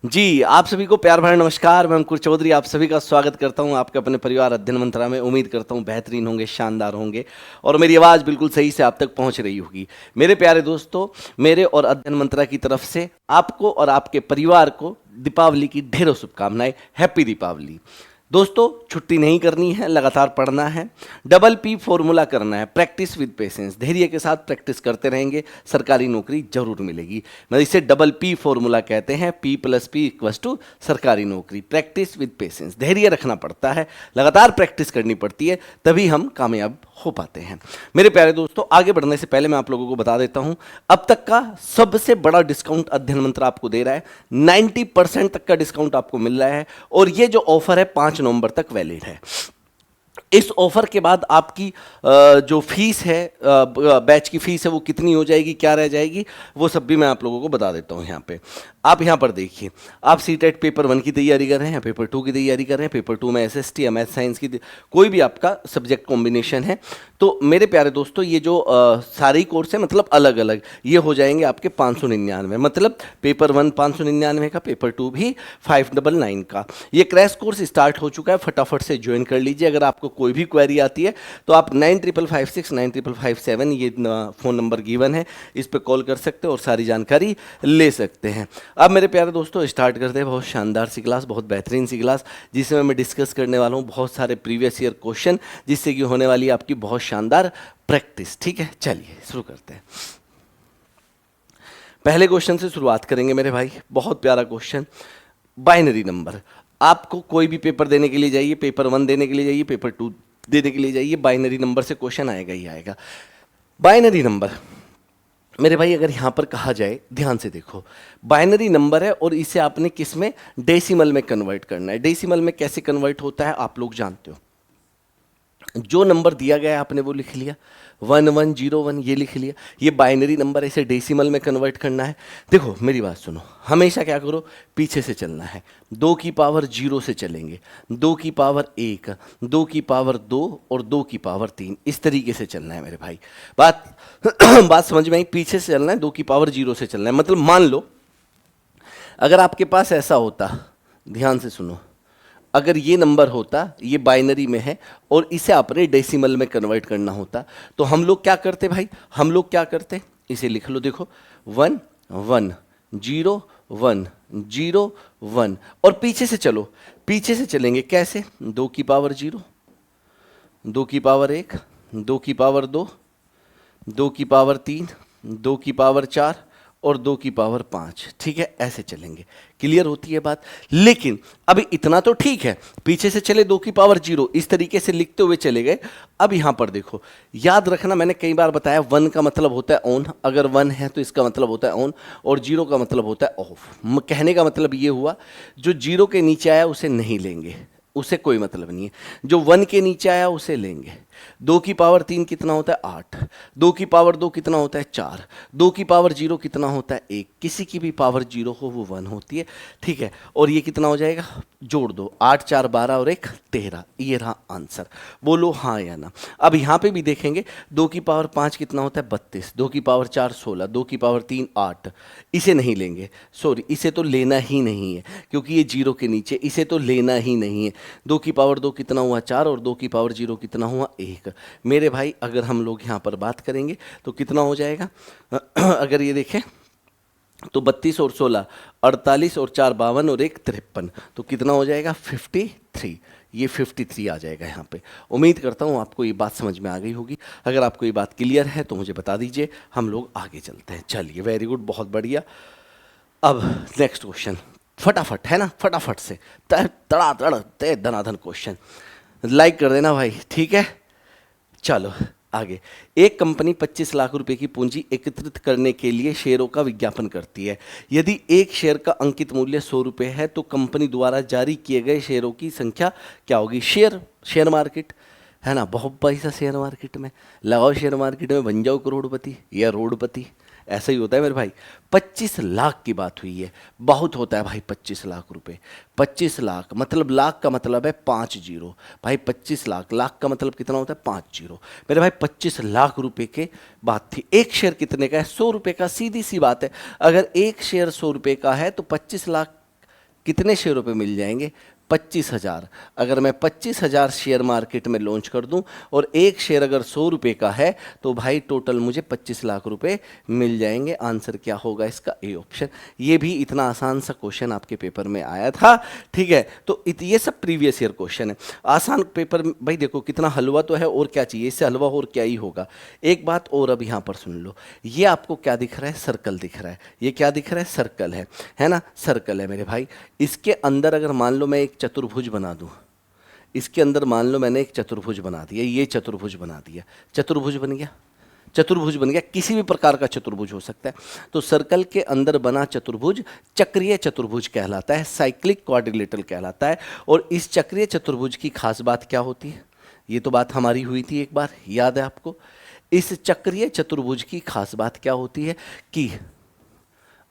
जी, आप सभी को प्यार भरा नमस्कार। मैं अंकुर चौधरी आप सभी का स्वागत करता हूं आपके अपने परिवार अध्ययन मंत्रा में। उम्मीद करता हूं बेहतरीन होंगे, शानदार होंगे और मेरी आवाज़ बिल्कुल सही से आप तक पहुंच रही होगी। मेरे प्यारे दोस्तों, मेरे और अध्ययन मंत्रा की तरफ से आपको और आपके परिवार को दीपावली की ढेरों शुभकामनाएं। हैप्पी दीपावली। दोस्तों, छुट्टी नहीं करनी है, लगातार पढ़ना है, डबल पी फॉर्मूला करना है, प्रैक्टिस विद पेशेंस। धैर्य के साथ प्रैक्टिस करते रहेंगे, सरकारी नौकरी जरूर मिलेगी। मतलब इसे डबल पी फॉर्मूला कहते हैं, P plus P equals to सरकारी नौकरी। प्रैक्टिस विद पेशेंस, धैर्य रखना पड़ता है, लगातार प्रैक्टिस करनी पड़ती है, तभी हम कामयाब हो पाते हैं। मेरे प्यारे दोस्तों, आगे बढ़ने से पहले मैं आप लोगों को बता देता हूं, अब तक का सबसे बड़ा डिस्काउंट अध्ययन मंत्र आपको दे रहा है। 90% तक का डिस्काउंट आपको मिल रहा है और ये जो ऑफर है 5 नवंबर तक वैलिड है। इस ऑफर के बाद आपकी जो फीस है, बैच की फीस है, वो कितनी हो जाएगी, क्या रह जाएगी, वो सब भी मैं आप लोगों को बता देता हूँ। यहाँ पे आप यहाँ पर देखिए, आप सीटेट पेपर 1 की तैयारी कर रहे हैं, पेपर 2 की तैयारी कर रहे हैं, पेपर 2 में एसएसटी या मैथ साइंस की कोई भी आपका सब्जेक्ट कॉम्बिनेशन है, तो मेरे प्यारे दोस्तों ये जो सारे ही कोर्स है मतलब अलग अलग, ये हो जाएंगे आपके 599। मतलब पेपर 1 599 का, पेपर 2 भी 599 का। ये क्रैश कोर्स स्टार्ट हो चुका है, फटाफट से ज्वाइन कर लीजिए। अगर आपको कोई भी क्वेरी आती है तो आप 9556 9557 ये फ़ोन नंबर गिवन है, इस पर कॉल कर सकते हो और सारी जानकारी ले सकते हैं। अब मेरे प्यारे दोस्तों स्टार्ट करते हैं बहुत शानदार सी क्लास, बहुत बेहतरीन सी क्लास, जिसमें मैं डिस्कस करने वाला हूँ बहुत सारे प्रीवियस ईयर क्वेश्चन, जिससे कि होने वाली है आपकी बहुत शानदार प्रैक्टिस। ठीक है, चलिए शुरू करते हैं। पहले क्वेश्चन से शुरुआत करेंगे मेरे भाई, बहुत प्यारा क्वेश्चन। बाइनरी नंबर, आपको कोई भी पेपर देने के लिए जाइए, पेपर 1 देने के लिए जाइए, पेपर 2 देने के लिए जाइए, बाइनरी नंबर से क्वेश्चन आएगा ही आएगा। बाइनरी नंबर मेरे भाई, अगर यहाँ पर कहा जाए, ध्यान से देखो, बाइनरी नंबर है और इसे आपने किस में, डेसिमल में कन्वर्ट करना है। डेसिमल में कैसे कन्वर्ट होता है आप लोग जानते हो। जो नंबर दिया गया है आपने वो लिख लिया, 1101 ये लिख लिया, ये बाइनरी नंबर है, इसे डेसिमल में कन्वर्ट करना है। देखो मेरी बात सुनो, हमेशा क्या करो, पीछे से चलना है। 2 की पावर 0 से चलेंगे, 2 की पावर 1, 2 की पावर 2 और 2 की पावर 3, इस तरीके से चलना है मेरे भाई। बात बात समझ में आई? पीछे से चलना है, 2 की पावर 0 से चलना है। मतलब मान लो अगर आपके पास ऐसा होता, ध्यान से सुनो, अगर ये नंबर होता, ये बाइनरी में है और इसे आपने डेसिमल में कन्वर्ट करना होता, तो हम लोग क्या करते भाई, हम लोग क्या करते, इसे लिख लो, देखो 1 1 0 1 0 1 और पीछे से चलो, पीछे से चलेंगे कैसे, 2 की पावर 0, 2 की पावर 1, 2 की पावर 2, 2 की पावर 3, 2 की पावर 4 और 2 की पावर 5। ठीक है, ऐसे चलेंगे। क्लियर होती है बात? लेकिन अभी इतना तो ठीक है, पीछे से चले 2 की पावर 0, इस तरीके से लिखते हुए चले गए। अब यहां पर देखो, याद रखना, मैंने कई बार बताया 1 का मतलब होता है ऑन, अगर 1 है तो इसका मतलब होता है ऑन, और 0 का मतलब होता है ऑफ। कहने का मतलब ये हुआ, जो 0 के नीचे आया उसे नहीं लेंगे, उसे कोई मतलब नहीं है। जो 1 के नीचे आया उसे लेंगे। 2 की पावर 3 कितना होता है 8, 2 की पावर 2 कितना होता है 4, 2 की पावर 0 कितना होता है 1, किसी की भी पावर 0 हो वो 1 होती है। ठीक है, और ये कितना हो जाएगा, जोड़ दो, 8 4 12 और 1 13, ये रहा आंसर। बोलो हाँ या ना। अब यहाँ पे भी देखेंगे, 2 की पावर 5 कितना होता है 32, 2 की पावर 4 16, 2 की पावर 3 8, इसे नहीं लेंगे, सॉरी इसे तो लेना ही नहीं है क्योंकि ये 0 के नीचे, इसे तो लेना ही नहीं है। 2 की पावर 2 कितना हुआ 4 और 2 की पावर 0 कितना हुआ 1। मेरे भाई अगर हम लोग यहाँ पर बात करेंगे तो कितना हो जाएगा अगर ये देखें तो 32 और 16 48 और 4 52 और 1 53, तो कितना हो जाएगा 53। ये 53 आ जाएगा यहाँ पे। उम्मीद करता हूँ आपको ये बात समझ में आ गई होगी। अगर आपको ये बात क्लियर है तो मुझे बता दीजिए, हम लोग आगे चलते हैं। चलिए, वेरी गुड, बहुत बढ़िया। अब नेक्स्ट क्वेश्चन, फटाफट है ना, फटाफट से तड़ातड़ ते धनाधन क्वेश्चन, लाइक कर देना भाई, ठीक है। चलो आगे। एक कंपनी 25 लाख रुपए की पूंजी एकत्रित करने के लिए शेयरों का विज्ञापन करती है। यदि एक शेयर का अंकित मूल्य 100 रुपये है तो कंपनी द्वारा जारी किए गए शेयरों की संख्या क्या होगी। शेयर मार्केट है ना, बहुत पैसा शेयर मार्केट में लगाओ, शेयर मार्केट में बन जाओ करोड़पति या रोडपति, ऐसा ही होता है मेरे भाई। 25 लाख की बात हुई है, बहुत होता है भाई 25 लाख रुपए। 25 लाख मतलब, लाख का मतलब है 5 जीरो भाई, 25 लाख, लाख का मतलब कितना होता है 5 जीरो मेरे भाई। 25 लाख रुपए के बात थी। एक शेयर कितने का है 100 रुपए का, सीधी सी बात है। अगर एक शेयर 100 रुपए का है तो 25 लाख कितने शेयरों पे मिल जाएंगे? 25,000। अगर मैं 25,000 शेयर मार्केट में लॉन्च कर दूं और एक शेयर अगर 100 रुपये का है तो भाई टोटल मुझे 25 लाख रुपए मिल जाएंगे। आंसर क्या होगा इसका? A option. ये भी इतना आसान सा क्वेश्चन आपके पेपर में आया था, ठीक है। तो ये सब प्रीवियस ईयर क्वेश्चन है, आसान पेपर भाई। देखो कितना हलवा तो है, और क्या चाहिए इससे हलवा, और क्या ही होगा। एक बात और अब यहाँ पर सुन लो, ये आपको क्या दिख रहा है? सर्कल दिख रहा है। ये क्या दिख रहा है? सर्कल है ना, सर्कल है मेरे भाई। इसके अंदर अगर मान लो मैं एक चतुर्भुज बना दूं, इसके अंदर मान लो मैंने एक चतुर्भुज बना दिया, ये चतुर्भुज बना दिया, चतुर्भुज बन गया, चतुर्भुज बन गया, किसी भी प्रकार का चतुर्भुज हो सकता है। तो सर्कल के अंदर बना चतुर्भुज चक्रीय चतुर्भुज कहलाता है, साइक्लिक क्वाड्रिलेटरल कहलाता है। और इस चक्रीय चतुर्भुज की खास बात क्या होती है? ये तो बात हमारी हुई थी एक बार, याद है आपको? इस चक्रीय चतुर्भुज की खास बात क्या होती है कि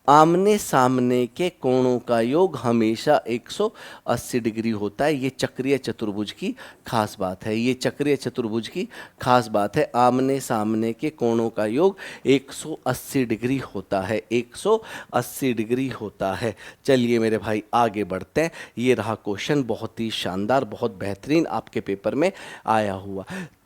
आमने सामने के कोणों का योग हमेशा 180 डिग्री होता है। ये चक्रीय चतुर्भुज की खास बात है, ये चक्रीय चतुर्भुज की खास बात है। आमने सामने के कोणों का योग 180 डिग्री होता है, 180 डिग्री होता है। चलिए मेरे भाई आगे बढ़ते हैं। ये रहा क्वेश्चन, बहुत ही शानदार, बहुत बेहतरीन आपके पेपर में आया हुआ।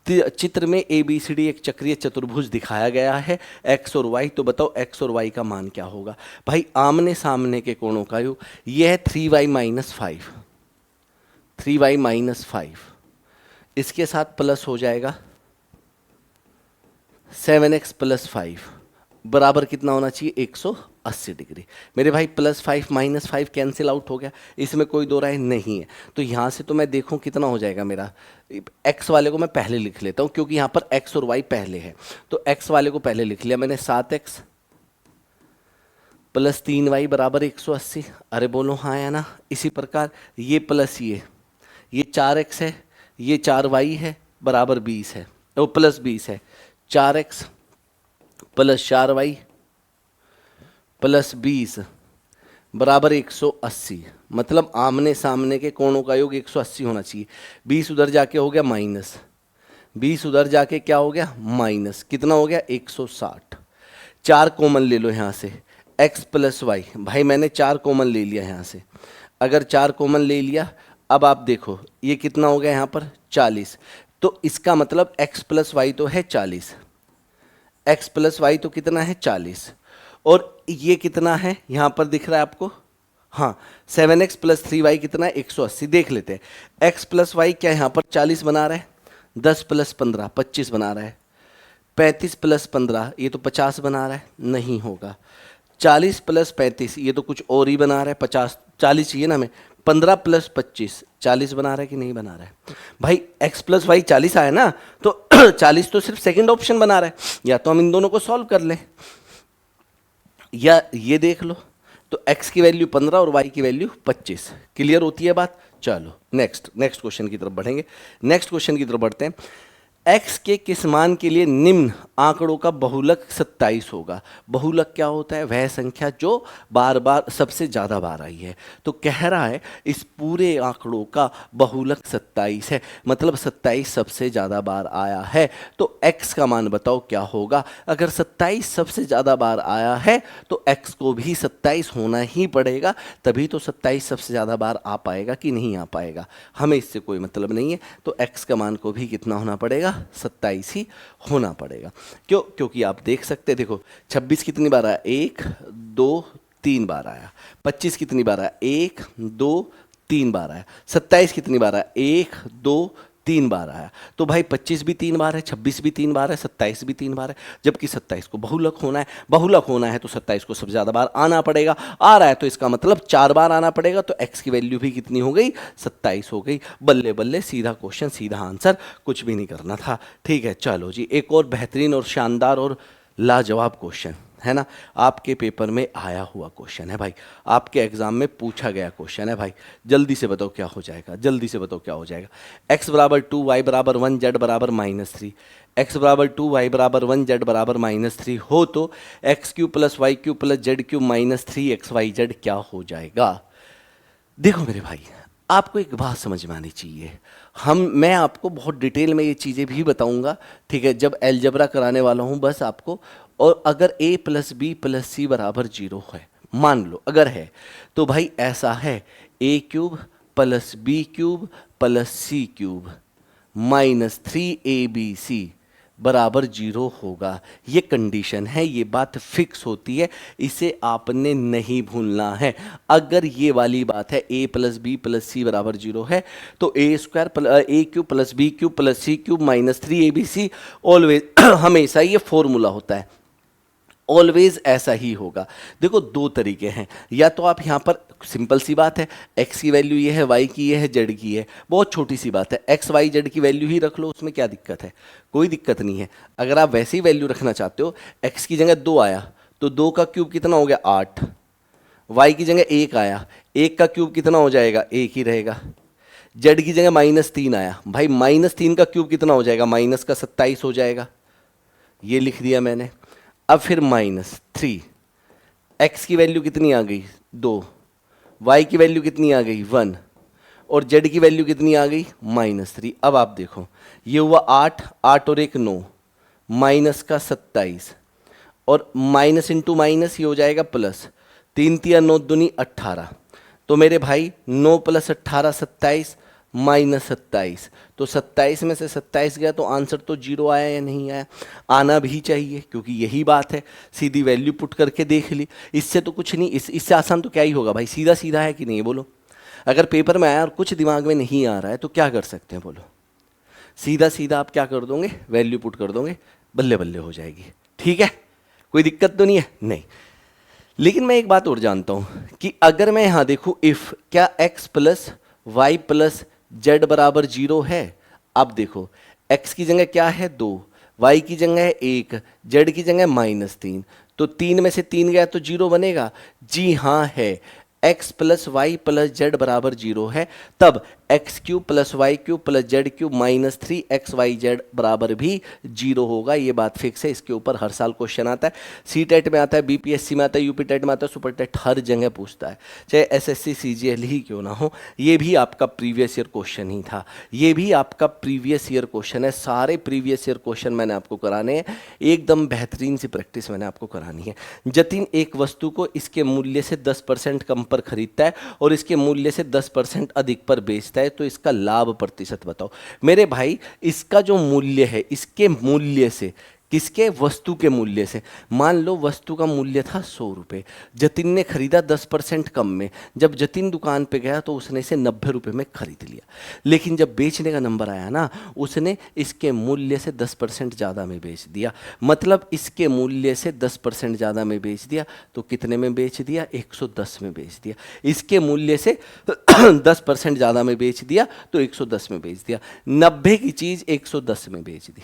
चित्र में ABCD एक चक्रीय चतुर्भुज दिखाया गया है, x और y। तो बताओ x और y का मान क्या होगा? भाई आमने सामने के कोणों का योग, यह है 3y माइनस 5, 3y माइनस 5, इसके साथ प्लस हो जाएगा 7x प्लस 5 बराबर कितना होना चाहिए? 180 डिग्री। मेरे भाई प्लस 5 माइनस 5 कैंसिल आउट हो गया, इसमें कोई दो राय नहीं है। तो यहाँ से तो मैं देखूँ कितना हो जाएगा मेरा। x वाले को मैं पहले लिख लेता हूँ क्योंकि यहाँ पर x और y पहले है, तो x वाले को पहले लिख लिया मैंने। 7x प्लस 3y बराबर 180। अरे बोलो हाँ या ना? इसी प्रकार ये प्लस ये 4x है, ये 4y है बराबर 20 है, वो प्लस 20 है। 4x प्लस 4y प्लस 20 बराबर 180। मतलब आमने सामने के कोणों का योग 180 होना चाहिए। 20 उधर जाके हो गया माइनस, 20 उधर जाके क्या हो गया? माइनस। कितना हो गया? 160। 4 कॉमन ले लो यहाँ से, x प्लस वाई। भाई मैंने 4 कॉमन ले लिया यहाँ से। अगर 4 कॉमन ले लिया, अब आप देखो ये कितना हो गया यहाँ पर? 40। तो इसका मतलब x प्लस वाई तो है 40, x प्लस वाई तो कितना है? 40। और ये कितना है यहाँ पर दिख रहा है आपको? हाँ, 7x प्लस 3y कितना है? 180। देख लेते हैं। x प्लस वाई क्या यहाँ पर 40 बना रहा है? 10 प्लस 15 25 बना रहा है। 35 प्लस 15 ये तो 50 बना रहा है, नहीं होगा। 40 प्लस 35 ये तो कुछ और ही बना रहा है, 50 40 चाहिए ना हमें। 15 प्लस 25 40 बना रहा है कि नहीं बना रहा है? भाई x प्लस वाई 40 आया ना, तो 40 तो सिर्फ सेकंड ऑप्शन बना रहा है। या तो हम इन दोनों को सॉल्व कर लें, या ये देख लो। तो x की वैल्यू 15 और y की वैल्यू 25। क्लियर होती है बात? चलो नेक्स्ट क्वेश्चन की तरफ बढ़ेंगे। नेक्स्ट क्वेश्चन की तरफ बढ़ते हैं। x के किस मान के लिए निम्न आंकड़ों का बहुलक 27 होगा? बहुलक क्या होता है? वह संख्या जो बार बार सबसे ज़्यादा बार आई है। तो कह रहा है इस पूरे आंकड़ों का बहुलक 27 है, मतलब 27 सबसे ज़्यादा बार आया है। तो x का मान बताओ क्या होगा? अगर 27 सबसे ज़्यादा बार आया है तो x को भी 27 होना ही पड़ेगा, तभी तो 27 सबसे ज़्यादा बार आ पाएगा कि नहीं आ पाएगा, हमें इससे कोई मतलब नहीं है। तो x का मान को भी कितना होना पड़ेगा? 27 ही होना पड़ेगा। क्यों? क्योंकि आप देख सकते हैं, देखो 26 कितनी बार आया? 1 2 3 बार आया। 25 कितनी बार आया? 1 2 3 बार आया। 27 कितनी बार आया? 1 2 3 बार आया। तो भाई 25 भी 3 बार है, 26 भी 3 बार है, 27 भी 3 बार है। जबकि 27 को बहुलक होना है, बहुलक होना है तो 27 को सबसे ज़्यादा बार आना पड़ेगा। आ रहा है तो इसका मतलब 4 बार आना पड़ेगा। तो x की वैल्यू भी कितनी हो गई? 27 हो गई। बल्ले बल्ले, सीधा क्वेश्चन सीधा आंसर, कुछ भी नहीं करना था। ठीक है, चलो जी, एक और बेहतरीन और शानदार और लाजवाब क्वेश्चन है ना, आपके पेपर में आया हुआ क्वेश्चन है भाई, आपके एग्जाम में पूछा गया क्वेश्चन है भाई। जल्दी से बताओ क्या हो जाएगा, जल्दी से बताओ क्या हो जाएगा। x बराबर 2 y बराबर 1 z बराबर -3, x बराबर 2 y बराबर 1 z बराबर -3 हो तो X Q plus Y Q plus Z Q -3xyz क्या हो जाएगा? देखो मेरे भाई, आपको एक बात समझ में आनी चाहिए। मैं आपको बहुत डिटेल में ये चीज़ें भी बताऊंगा, ठीक है, जब अलजेब्रा कराने वाला हूँ बस आपको। और अगर a plus b plus c बराबर 0 है, मान लो अगर है तो भाई ऐसा है, a cube plus b cube plus c cube minus 3abc बराबर 0 होगा। ये कंडीशन है, ये बात फिक्स होती है, इसे आपने नहीं भूलना है। अगर ये वाली बात है a plus b plus c बराबर 0 है तो a square a cube plus b cube plus c cube minus 3abc always हमेशा ये फॉर्मूला होता है, ऑलवेज ऐसा ही होगा। देखो दो तरीके हैं, या तो आप यहाँ पर सिंपल सी बात है, x की वैल्यू ये है, y की ये है, z की है, बहुत छोटी सी बात है, x y z की वैल्यू ही रख लो, उसमें क्या दिक्कत है, कोई दिक्कत नहीं है। अगर आप वैसे ही वैल्यू रखना चाहते हो, x की जगह 2 आया तो 2 का क्यूब कितना हो गया 8, y की जगह 1 आया, 1 का क्यूब कितना हो जाएगा 1 ही रहेगा, z की जगह -3 आया, भाई -3 का क्यूब कितना हो जाएगा माइनस का 27 हो जाएगा, ये लिख दिया मैंने। अब फिर -3, x की वैल्यू कितनी आ गई 2, y की वैल्यू कितनी आ गई 1 और z की वैल्यू कितनी आ गई -3। अब आप देखो ये हुआ 8, 8 और 1 9, माइनस का 27 और माइनस इंटू माइनस ये हो जाएगा प्लस, 3 तिया 9 दूनी 18, तो मेरे भाई 9 + 18 27 -27, तो 27 में से 27 गया तो आंसर तो 0 आया या नहीं आया, आना भी चाहिए क्योंकि यही बात है, सीधी वैल्यू पुट करके देख ली, इससे तो कुछ नहीं, इससे आसान तो क्या ही होगा भाई, सीधा सीधा है कि नहीं बोलो। अगर पेपर में आया और कुछ दिमाग में नहीं आ रहा है तो क्या कर सकते हैं बोलो, सीधा सीधा आप क्या कर दोगे, वैल्यू पुट कर दोगे, बल्ले बल्ले हो जाएगी, ठीक है, कोई दिक्कत तो नहीं है, नहीं। लेकिन मैं एक बात और जानता हूं कि अगर मैं यहां देखूं इफ क्या x + y + z बराबर 0 है, अब देखो x की जगह क्या है 2, y की जगह है 1, z की जगह -3, तो 3 में से 3 गया तो 0 बनेगा, जी हाँ है, x + y + z बराबर 0 है, तब x³ + y³ + z³ -3xyz बराबर भी 0 होगा, ये बात फिक्स है। इसके ऊपर हर साल क्वेश्चन आता है, सी टेट में आता है, बीपीएससी में आता है, यूपी टेट में आता है, सुपर टेट हर जगह पूछता है, चाहे एसएससी सीजीएल ही क्यों ना हो, ये भी आपका प्रीवियस ईयर क्वेश्चन ही था, ये भी आपका प्रीवियस ईयर क्वेश्चन है, सारे प्रीवियस ईयर क्वेश्चन मैंने आपको कराने हैं, एकदम बेहतरीन सी प्रैक्टिस मैंने आपको करानी है। जतिन एक वस्तु को इसके मूल्य से 10% कम पर खरीदता है और इसके मूल्य से 10% अधिक पर बेचता है, तो इसका लाभ प्रतिशत बताओ। मेरे भाई इसका जो मूल्य है, इसके मूल्य से, किसके, वस्तु के मूल्य से, मान लो वस्तु का मूल्य था 100 रुपये, जतिन ने खरीदा 10% कम में, जब जतिन दुकान पे गया तो उसने इसे 90 रुपये में खरीद लिया, लेकिन जब बेचने का नंबर आया ना, उसने इसके मूल्य से 10% ज़्यादा में बेच दिया, मतलब इसके मूल्य से 10% ज़्यादा में बेच दिया, तो कितने में बेच दिया 110 में बेच दिया, इसके मूल्य से 10% ज़्यादा में बेच दिया तो 110 में बेच दिया, 90 की चीज़ 110 में बेच दी,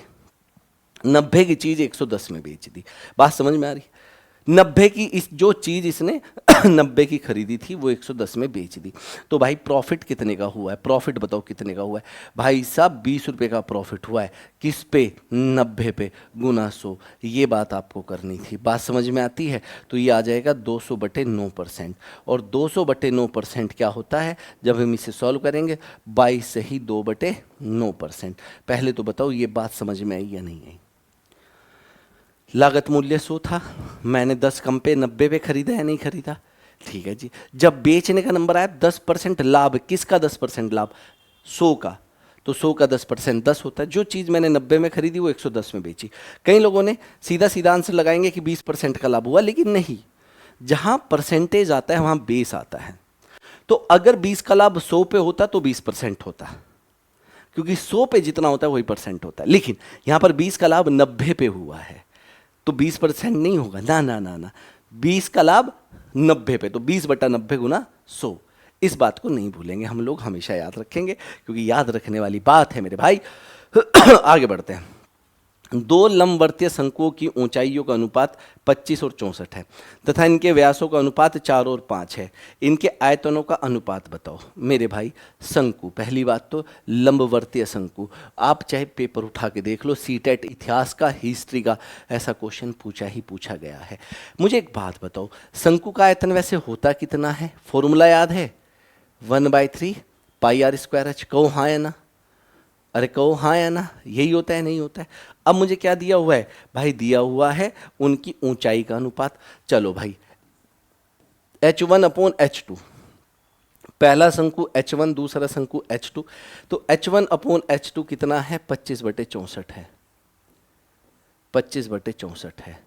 90 की चीज 110 में बेच दी, बात समझ में आ रही, 90 की इस जो चीज इसने 90 की खरीदी थी वो 110 में बेच दी, तो भाई प्रॉफिट कितने का हुआ है, प्रॉफिट बताओ कितने का हुआ है, भाई साहब 20 रुपये का प्रॉफिट हुआ है, किस पे 90 पे गुना 100, ये बात आपको करनी थी, बात समझ में आती है। तो ये आ जाएगा 200/9%, और 200/9% क्या होता है जब हम इसे सॉल्व करेंगे, 22 से ही 2/9%। पहले तो बताओ ये बात समझ में आई या नहीं आई। लागत मूल्य 100 था, मैंने 10 कम पे 90 पे खरीदा या नहीं खरीदा, ठीक है जी। जब बेचने का नंबर आया 10% लाभ, किसका 10% लाभ, 100 का, तो 100 का 10% 10 होता है, जो चीज़ मैंने 90 में खरीदी वो 110 में बेची। कई लोगों ने सीधा सीधा आंसर लगाएंगे कि 20% का लाभ हुआ, लेकिन नहीं, जहाँ परसेंटेज आता है वहाँ बेस आता है, तो अगर 20 का लाभ 100 पे होता तो 20% होता, क्योंकि 100 पे जितना होता है वही परसेंट होता है, लेकिन यहाँ पर 20 का लाभ 90 पे हुआ है तो 20% नहीं होगा, ना ना ना ना, 20 का लाभ 90 पे, तो 20/90 गुना 100, इस बात को नहीं भूलेंगे हम लोग, हमेशा याद रखेंगे, क्योंकि याद रखने वाली बात है मेरे भाई। आगे बढ़ते हैं। दो लंबवर्तीय शंकुओं की ऊंचाइयों का अनुपात 25 और 64 है तथा इनके व्यासों का अनुपात 4 और 5 है, इनके आयतनों का अनुपात बताओ। मेरे भाई शंकु, पहली बात तो लंबवर्तीय शंकु, आप चाहे पेपर उठा के देख लो, सीटेट इतिहास का, हिस्ट्री का, ऐसा क्वेश्चन पूछा ही पूछा गया है। मुझे एक बात बताओ, शंकु का आयतन वैसे होता कितना है, फॉर्मूला याद है, 1/3 πr²h, कहो हाँ या ना, अरे कहो हाँ या ना, यही होता है नहीं होता है। अब मुझे क्या दिया हुआ है भाई, दिया हुआ है उनकी ऊंचाई का अनुपात, चलो भाई H1 अपॉन H2, पहला शंकु H1, दूसरा शंकु H2, तो H1 अपॉन H2 कितना है? 25/64 है, 25/64 है।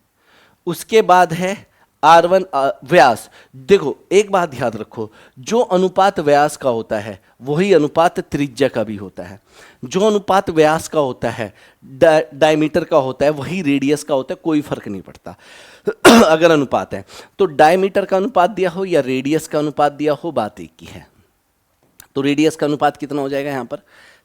उसके बाद है R1 व्यास। देखो एक बात याद रखो, जो अनुपात व्यास का होता है वही अनुपात त्रिज्या का भी होता है। जो अनुपात व्यास का होता है, डायमीटर का होता है, वही रेडियस का होता है, कोई फर्क नहीं पड़ता। अगर अनुपात है तो डायमीटर का अनुपात दिया हो या रेडियस का अनुपात दिया हो, बात एक ही है। तो रेडियस का अनुपात कितना हो जाएगा यहाँ पर?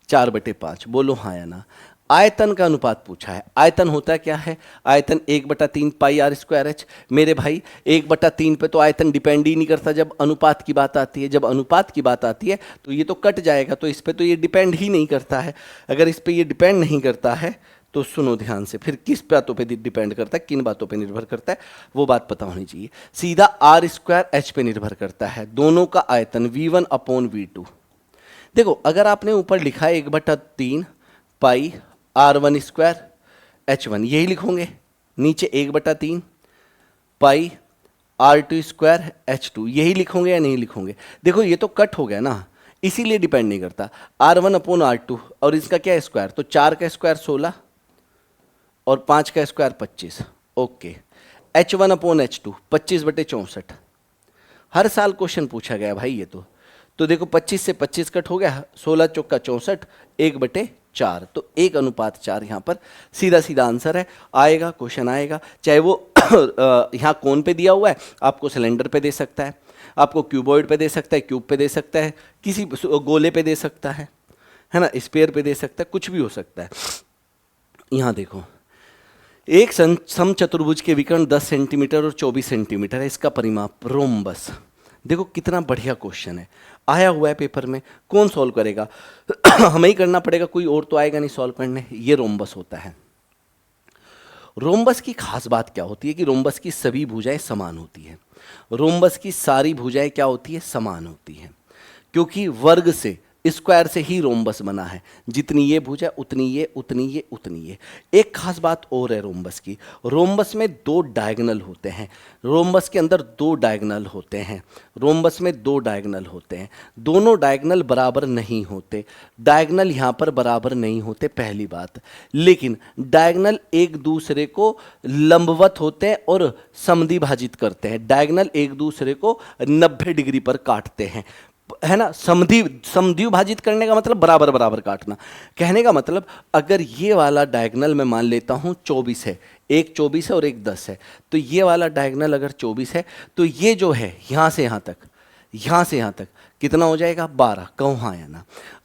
4/5। बोलो हाँ या ना। आयतन का अनुपात पूछा है। आयतन होता क्या है? आयतन 1/3 पाई आर स्क्वायर एच। मेरे भाई 1/3 पे तो आयतन डिपेंड ही नहीं करता जब अनुपात की बात आती है। जब अनुपात की बात आती है तो ये तो कट जाएगा, तो इस पे तो ये डिपेंड ही नहीं करता है। अगर इस पे ये डिपेंड नहीं करता है तो सुनो ध्यान से, फिर किस बातों पे डिपेंड करता है, किन बातों पे निर्भर करता है, वो बात पता होनी चाहिए। सीधा आर स्क्वायर एच पे निर्भर करता है। दोनों का आयतन V1 अपॉन V2। देखो अगर आपने ऊपर लिखा है 1/3 पाई R1 स्क्वायर H1, यही लिखोगे। नीचे 1/3 पाई R2 स्क्वायर H2, यही लिखोगे या नहीं लिखोगे? देखो ये तो कट हो गया ना, इसीलिए डिपेंड नहीं करता। R1 अपॉन R2 और इसका क्या है? स्क्वायर। तो 4 का स्क्वायर 16 और 5 का square 25। Okay. H1 upon H2 25/64। हर साल क्वेश्चन पूछा गया भाई ये तो देखो 25 से 25 कट हो गया, 16 चौका 64, 1/4, तो 1:4 यहाँ पर सीधा सीधा आंसर है। आएगा क्वेश्चन आएगा, चाहे वो यहाँ कोन पे दिया हुआ है, आपको सिलेंडर पे दे सकता है, आपको क्यूबॉइड पे दे सकता है, क्यूब पे दे सकता है, किसी गोले पे दे सकता है ना, स्पेयर पे दे सकता है, कुछ भी हो सकता है। यहाँ देखो एक समचतुर्भुज के विकर्ण 10 सेंटीमीटर और 24 सेंटीमीटर है, इसका परिमाप रोम्बस। देखो कितना बढ़िया क्वेश्चन है, आया हुआ है पेपर में। कौन सॉल्व करेगा? हमें ही करना पड़ेगा, कोई और तो आएगा नहीं सॉल्व करने। ये रोम्बस होता है। रोम्बस की खास बात क्या होती है कि रोम्बस की सभी भुजाएं समान होती है। रोम्बस की सारी भुजाएं क्या होती है? समान होती है, क्योंकि वर्ग से, स्क्वायर से ही रोम्बस बना है। जितनी ये भुजा उतनी ये, उतनी ये, उतनी ये। एक खास बात और है रोम्बस की, रोम्बस में 2 डायगोनल होते हैं। रोम्बस के अंदर 2 डायगोनल होते हैं। रोम्बस में 2 डायगोनल होते हैं। दोनों डायगोनल बराबर नहीं होते। डायगोनल यहाँ पर बराबर नहीं होते, पहली बात। लेकिन डायगोनल एक दूसरे को लंबवत होते हैं और समद्विभाजित करते हैं। डायगोनल एक दूसरे को 90 डिग्री पर काटते हैं, है ना। समद्विभाजित करने का मतलब बराबर बराबर काटना। कहने का मतलब अगर ये वाला डायगोनल मैं मान लेता हूँ 24 है, एक 24 है और एक 10 है, तो ये वाला डायगोनल अगर 24 है तो ये जो है यहाँ से यहाँ तक, यहाँ से यहाँ तक कितना हो जाएगा? 12। कहो हाँ या ना।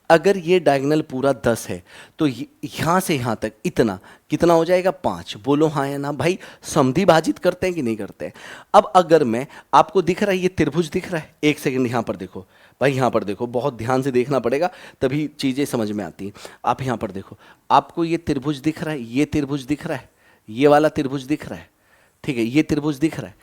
अगर ये डायगोनल पूरा 10 है तो यहाँ से यहाँ तक इतना कितना हो जाएगा? 5। बोलो हाँ या ना। भाई समद्विभाजित करते हैं कि नहीं करते हैं? अब अगर मैं, आपको दिख रहा है ये त्रिभुज दिख रहा है, एक सेकंड यहाँ पर देखो भाई, यहाँ पर देखो, बहुत ध्यान से देखना पड़ेगा तभी चीज़ें समझ में आती हैं। आप यहाँ पर देखो, आपको ये त्रिभुज दिख रहा है, ये त्रिभुज दिख रहा है, ये वाला त्रिभुज दिख रहा है, ठीक है, ये त्रिभुज दिख रहा है।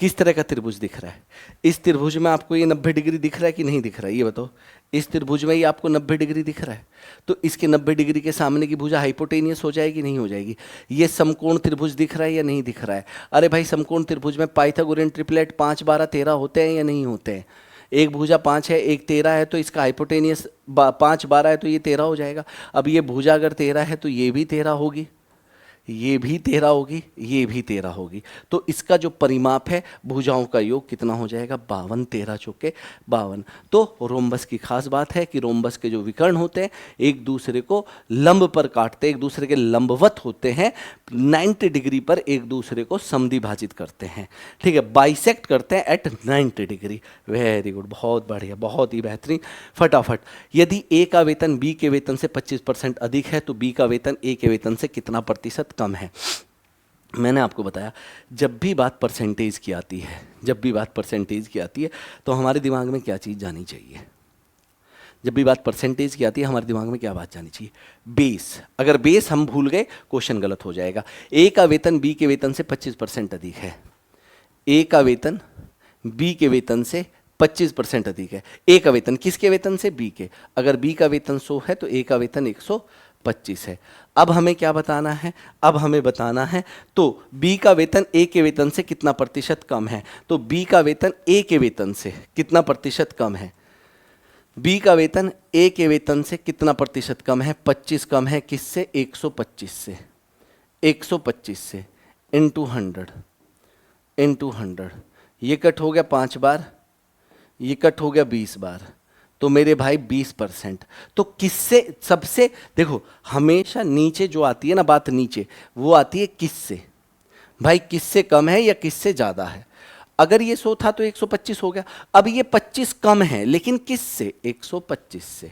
किस तरह का त्रिभुज दिख रहा है? इस त्रिभुज में आपको ये 90 डिग्री दिख रहा है कि नहीं दिख रहा है? ये बताओ। इस त्रिभुज में ये आपको 90 डिग्री दिख रहा है, तो इसके 90 डिग्री के सामने की भुजा हाइपोटेनियस हो जाएगी नहीं हो जाएगी? ये समकोण त्रिभुज दिख रहा है या नहीं दिख रहा है? अरे भाई समकोण त्रिभुज में पाइथागोरियन ट्रिपलेट 5, 12, 13 होते हैं या नहीं होते हैं? एक भुजा 5 है, एक 13 है, तो इसका हाइपोटेनियस 5, 12 है, तो ये 13 हो जाएगा। अब ये भुजा अगर 13 है तो ये भी 13 होगी, ये भी 13 होगी, ये भी 13 होगी। तो इसका जो परिमाप है भुजाओं का योग कितना हो जाएगा? 52। 13 चौके 52। तो रोम्बस की खास बात है कि रोम्बस के जो विकर्ण होते हैं एक दूसरे को लंब पर काटते हैं, एक दूसरे के लंबवत होते हैं, 90 डिग्री पर एक दूसरे को समद्विभाजित करते हैं, ठीक है, बाइसेक्ट करते हैं एट 90 डिग्री। वेरी गुड, बहुत बढ़िया, बहुत ही बेहतरीन। फटाफट, यदि ए का वेतन बी के वेतन से 25% अधिक है तो बी का वेतन ए के वेतन से कितना प्रतिशत कम है? मैंने आपको बताया जब भी बात परसेंटेज की आती है, जब भी बात परसेंटेज की आती है तो हमारे दिमाग में क्या चीज़ जानी चाहिए? जब भी बात परसेंटेज की आती है हमारे दिमाग में क्या बात जानी चाहिए? बेस। अगर बेस हम भूल गए क्वेश्चन गलत हो जाएगा। ए का वेतन बी के वेतन से 25% अधिक है। ए का वेतन बी के वेतन से 25% अधिक है। ए का वेतन किसके वेतन से? बी के। अगर बी का वेतन 100 है तो ए का वेतन 100 25 है। अब हमें क्या बताना है, अब हमें बताना है तो बी का वेतन ए के वेतन से कितना प्रतिशत कम है। तो बी का वेतन ए के वेतन से कितना प्रतिशत कम है, बी का वेतन ए के वेतन से कितना प्रतिशत कम है, 25 कम है किससे, 125 से, 125 से इंटू 100, इंटू 100, ये कट हो गया 5 बार, ये कट हो गया 20 बार, तो मेरे भाई 20%। तो किससे सबसे, देखो हमेशा नीचे जो आती है ना बात, नीचे वो आती है किससे, भाई किससे कम है या किससे ज़्यादा है। अगर ये 100 था तो 125 हो गया, अब ये 25 कम है लेकिन किससे, 125 से,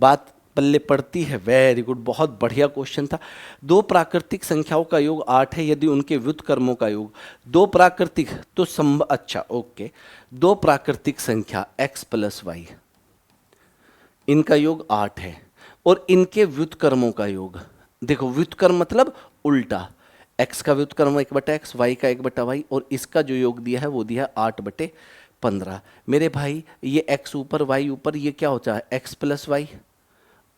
बात पल्ले पड़ती है। वेरी गुड, बहुत बढ़िया क्वेश्चन था। दो प्राकृतिक संख्याओं का योग 8 है यदि उनके व्युत्क्रमों का योग, दो प्राकृतिक तो अच्छा ओके, दो प्राकृतिक संख्या x प्लस वाई, इनका योग 8 है और इनके व्युत्क्रमों का योग, देखो व्युत्क्रम मतलब उल्टा, x का व्युत्क्रम 1/x, y का 1/y और इसका जो योग दिया है वो दिया है 8/15। मेरे भाई ये x ऊपर y ऊपर, ये क्या होता है x plus Y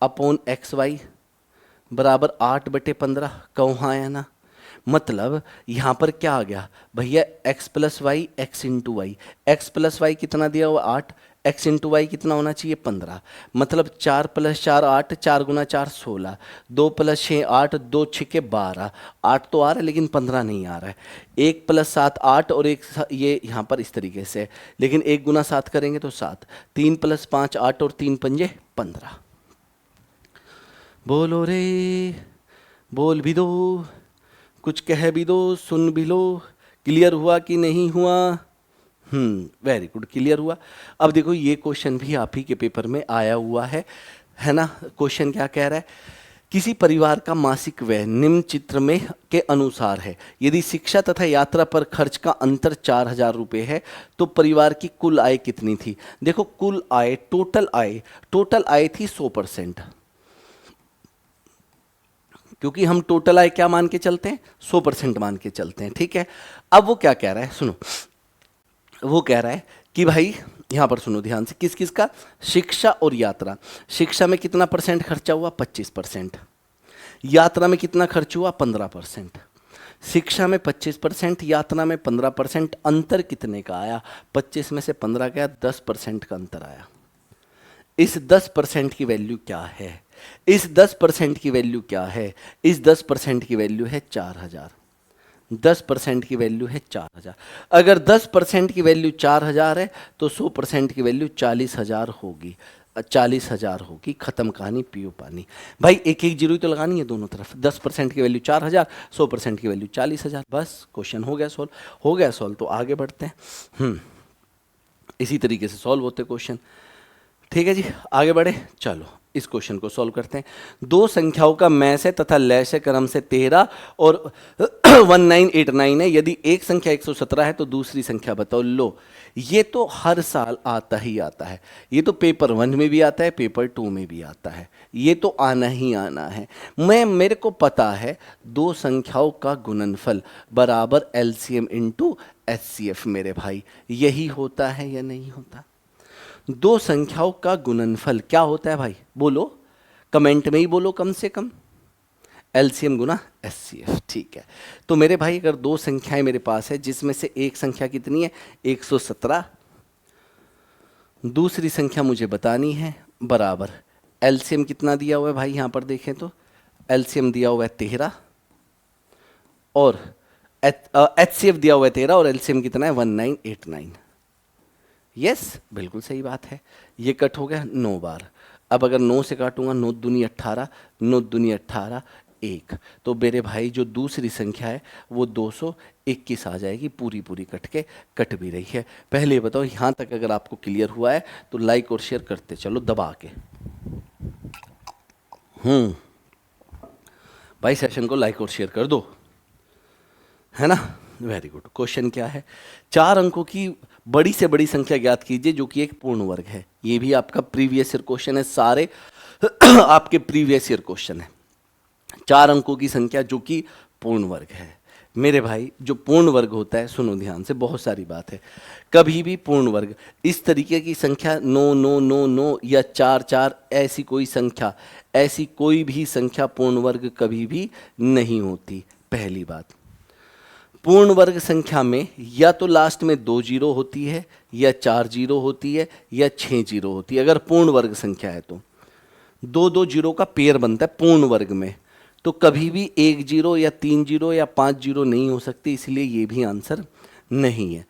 upon X Y बराबर 8/15, कहाँ आया ना, मतलब यहाँ पर क्या आ गया भैया, x plus Y X into Y, X plus Y कितना दिया हुआ 8, x इंटू वाई कितना होना चाहिए 15, मतलब 4 + 4 8, 4 × 4 16, 2 + 6 8, 2 6 12, 8 तो आ रहा है लेकिन 15 नहीं आ रहा है, 1 + 7 8 और एक ये यहाँ पर इस तरीके से, लेकिन 1 × 7 करेंगे तो 7, 3 + 5 8 और 3 पंजे 15। बोलो रे, बोल भी दो, कुछ कह भी दो, सुन भी लो, क्लियर हुआ कि नहीं हुआ। वेरी गुड, क्लियर हुआ। अब देखो ये क्वेश्चन भी आप ही के पेपर में आया हुआ है ना। क्वेश्चन क्या कह रहा है, किसी परिवार का मासिक व्यय निम्न चित्र में के अनुसार है, यदि शिक्षा तथा यात्रा पर खर्च का अंतर 4000 रुपये है तो परिवार की कुल आय कितनी थी। देखो कुल आय, टोटल आय थी 100%, क्योंकि हम टोटल आय क्या मान के चलते हैं, 100% मान के चलते हैं, ठीक है। अब वो क्या कह रहा है सुनो, वो कह रहा है कि भाई यहां पर सुनो ध्यान से, किस किस का, शिक्षा और यात्रा। शिक्षा में कितना परसेंट खर्चा हुआ, 25%, यात्रा में कितना खर्च हुआ, 15%। शिक्षा में 25%, यात्रा में 15%, अंतर कितने का आया, 25 में से 15 गया, 10% का अंतर आया। इस 10% की वैल्यू क्या है, इस 10% की वैल्यू क्या है, इस 10% की वैल्यू है 4000, 10% की वैल्यू है 4000। अगर 10% की वैल्यू 4000 है तो 100% की वैल्यू 40,000 होगी, 40,000 होगी, खत्म कहानी, पियो पानी। भाई एक एक जीरो तो लगानी है दोनों तरफ, 10% की वैल्यू 4000, 100% की वैल्यू 40,000, बस क्वेश्चन हो गया सॉल्व, हो गया सॉल्व। तो आगे बढ़ते हैं, इसी तरीके से सॉल्व होते क्वेश्चन, ठीक है जी। आगे बढ़े, चलो इस क्वेश्चन को सॉल्व करते हैं। दो संख्याओं का मैं से तथा लय से क्रम से 13 और 1989 है, यदि एक संख्या 117 है तो दूसरी संख्या बताओ। लो ये तो हर साल आता ही आता है, ये तो पेपर 1 में भी आता है, पेपर 2 में भी आता है, ये तो आना ही आना है। मेरे को पता है दो संख्याओं का गुणनफल बराबर LCM इंटू HCF, मेरे भाई यही होता है या नहीं होता। दो संख्याओं का गुणनफल क्या होता है भाई, बोलो कमेंट में ही बोलो कम से कम, LCM गुना HCF, ठीक है। तो मेरे भाई अगर दो संख्याएं मेरे पास है जिसमें से एक संख्या कितनी है 117, दूसरी संख्या मुझे बतानी है, बराबर LCM कितना दिया हुआ है भाई, यहां पर देखें तो LCM दिया हुआ है 13 और HCF दिया हुआ है 13 और LCM कितना है 1989। यस बिल्कुल सही बात है, ये कट हो गया 9 बार। अब अगर 9 से काटूंगा 9 दूनी 18, 9 दूनी 18 1, तो मेरे भाई जो दूसरी संख्या है वो 221 आ जाएगी, पूरी पूरी कट के कट भी रही है। पहले बताओ यहाँ तक अगर आपको क्लियर हुआ है तो लाइक और शेयर करते चलो दबा के। भाई सेशन को लाइक और शेयर कर दो, है ना। Very good. क्वेश्चन क्या है, 4 अंकों की बड़ी से बड़ी संख्या ज्ञात कीजिए जो कि एक पूर्ण वर्ग है। ये भी आपका प्रीवियस ईयर क्वेश्चन है, सारे आपके प्रीवियस ईयर क्वेश्चन है। 4 अंकों की संख्या जो कि पूर्ण वर्ग है, मेरे भाई जो पूर्ण वर्ग होता है, सुनो ध्यान से, बहुत सारी बात है। कभी भी पूर्ण वर्ग इस तरीके की संख्या 9 या 4 ऐसी कोई संख्या, ऐसी कोई भी संख्या पूर्ण वर्ग कभी भी नहीं होती। पहली बात, पूर्ण वर्ग संख्या में या तो लास्ट में 2 जीरो होती है, या 4 जीरो होती है, या 6 जीरो होती है। अगर पूर्ण वर्ग संख्या है तो 2 जीरो का पेयर बनता है पूर्ण वर्ग में, तो कभी भी 1 जीरो या 3 जीरो या 5 जीरो नहीं हो सकती, इसलिए ये भी आंसर नहीं है।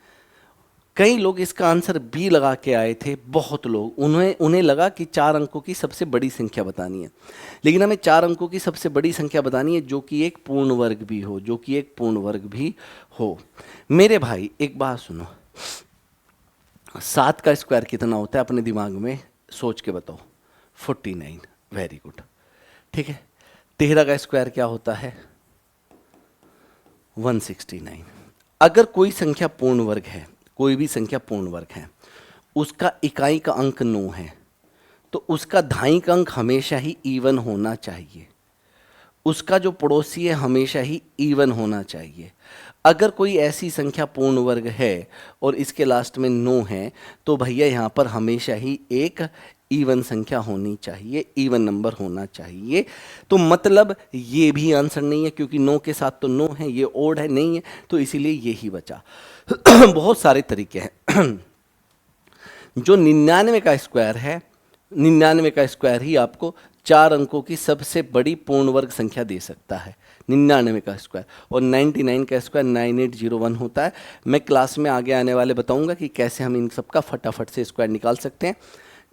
कई लोग इसका आंसर बी लगा के आए थे, बहुत लोग, उन्हें लगा कि 4 अंकों की सबसे बड़ी संख्या बतानी है, लेकिन हमें 4 अंकों की सबसे बड़ी संख्या बतानी है जो कि एक पूर्ण वर्ग भी हो, जो कि एक पूर्ण वर्ग भी हो। मेरे भाई एक बात सुनो, 7 का स्क्वायर कितना होता है अपने दिमाग में सोच के बताओ। 49, वेरी गुड, ठीक है। 13 का स्क्वायर क्या होता है? 169। अगर कोई संख्या पूर्ण वर्ग है, कोई भी संख्या पूर्ण वर्ग है, उसका इकाई का अंक 9 है, तो उसका धाई का अंक हमेशा ही इवन होना चाहिए। उसका जो पड़ोसी है हमेशा ही इवन होना चाहिए। अगर कोई ऐसी संख्या पूर्ण वर्ग है और इसके लास्ट में 9 है, तो भैया यहाँ पर हमेशा ही एक इवन संख्या होनी चाहिए, इवन नंबर होना चाहिए। तो मतलब ये भी आंसर नहीं है, क्योंकि 9 के साथ तो 9 है, ये ओड है, नहीं है, तो इसीलिए ये ही बचा। बहुत सारे तरीके हैं। जो 99 का स्क्वायर है, 99 का स्क्वायर ही आपको 4 अंकों की सबसे बड़ी पूर्ण वर्ग संख्या दे सकता है, 99 का स्क्वायर। और 99 का स्क्वायर 9801 होता है। मैं क्लास में आगे आने वाले बताऊंगा कि कैसे हम इन सब का फटाफट से स्क्वायर निकाल सकते हैं।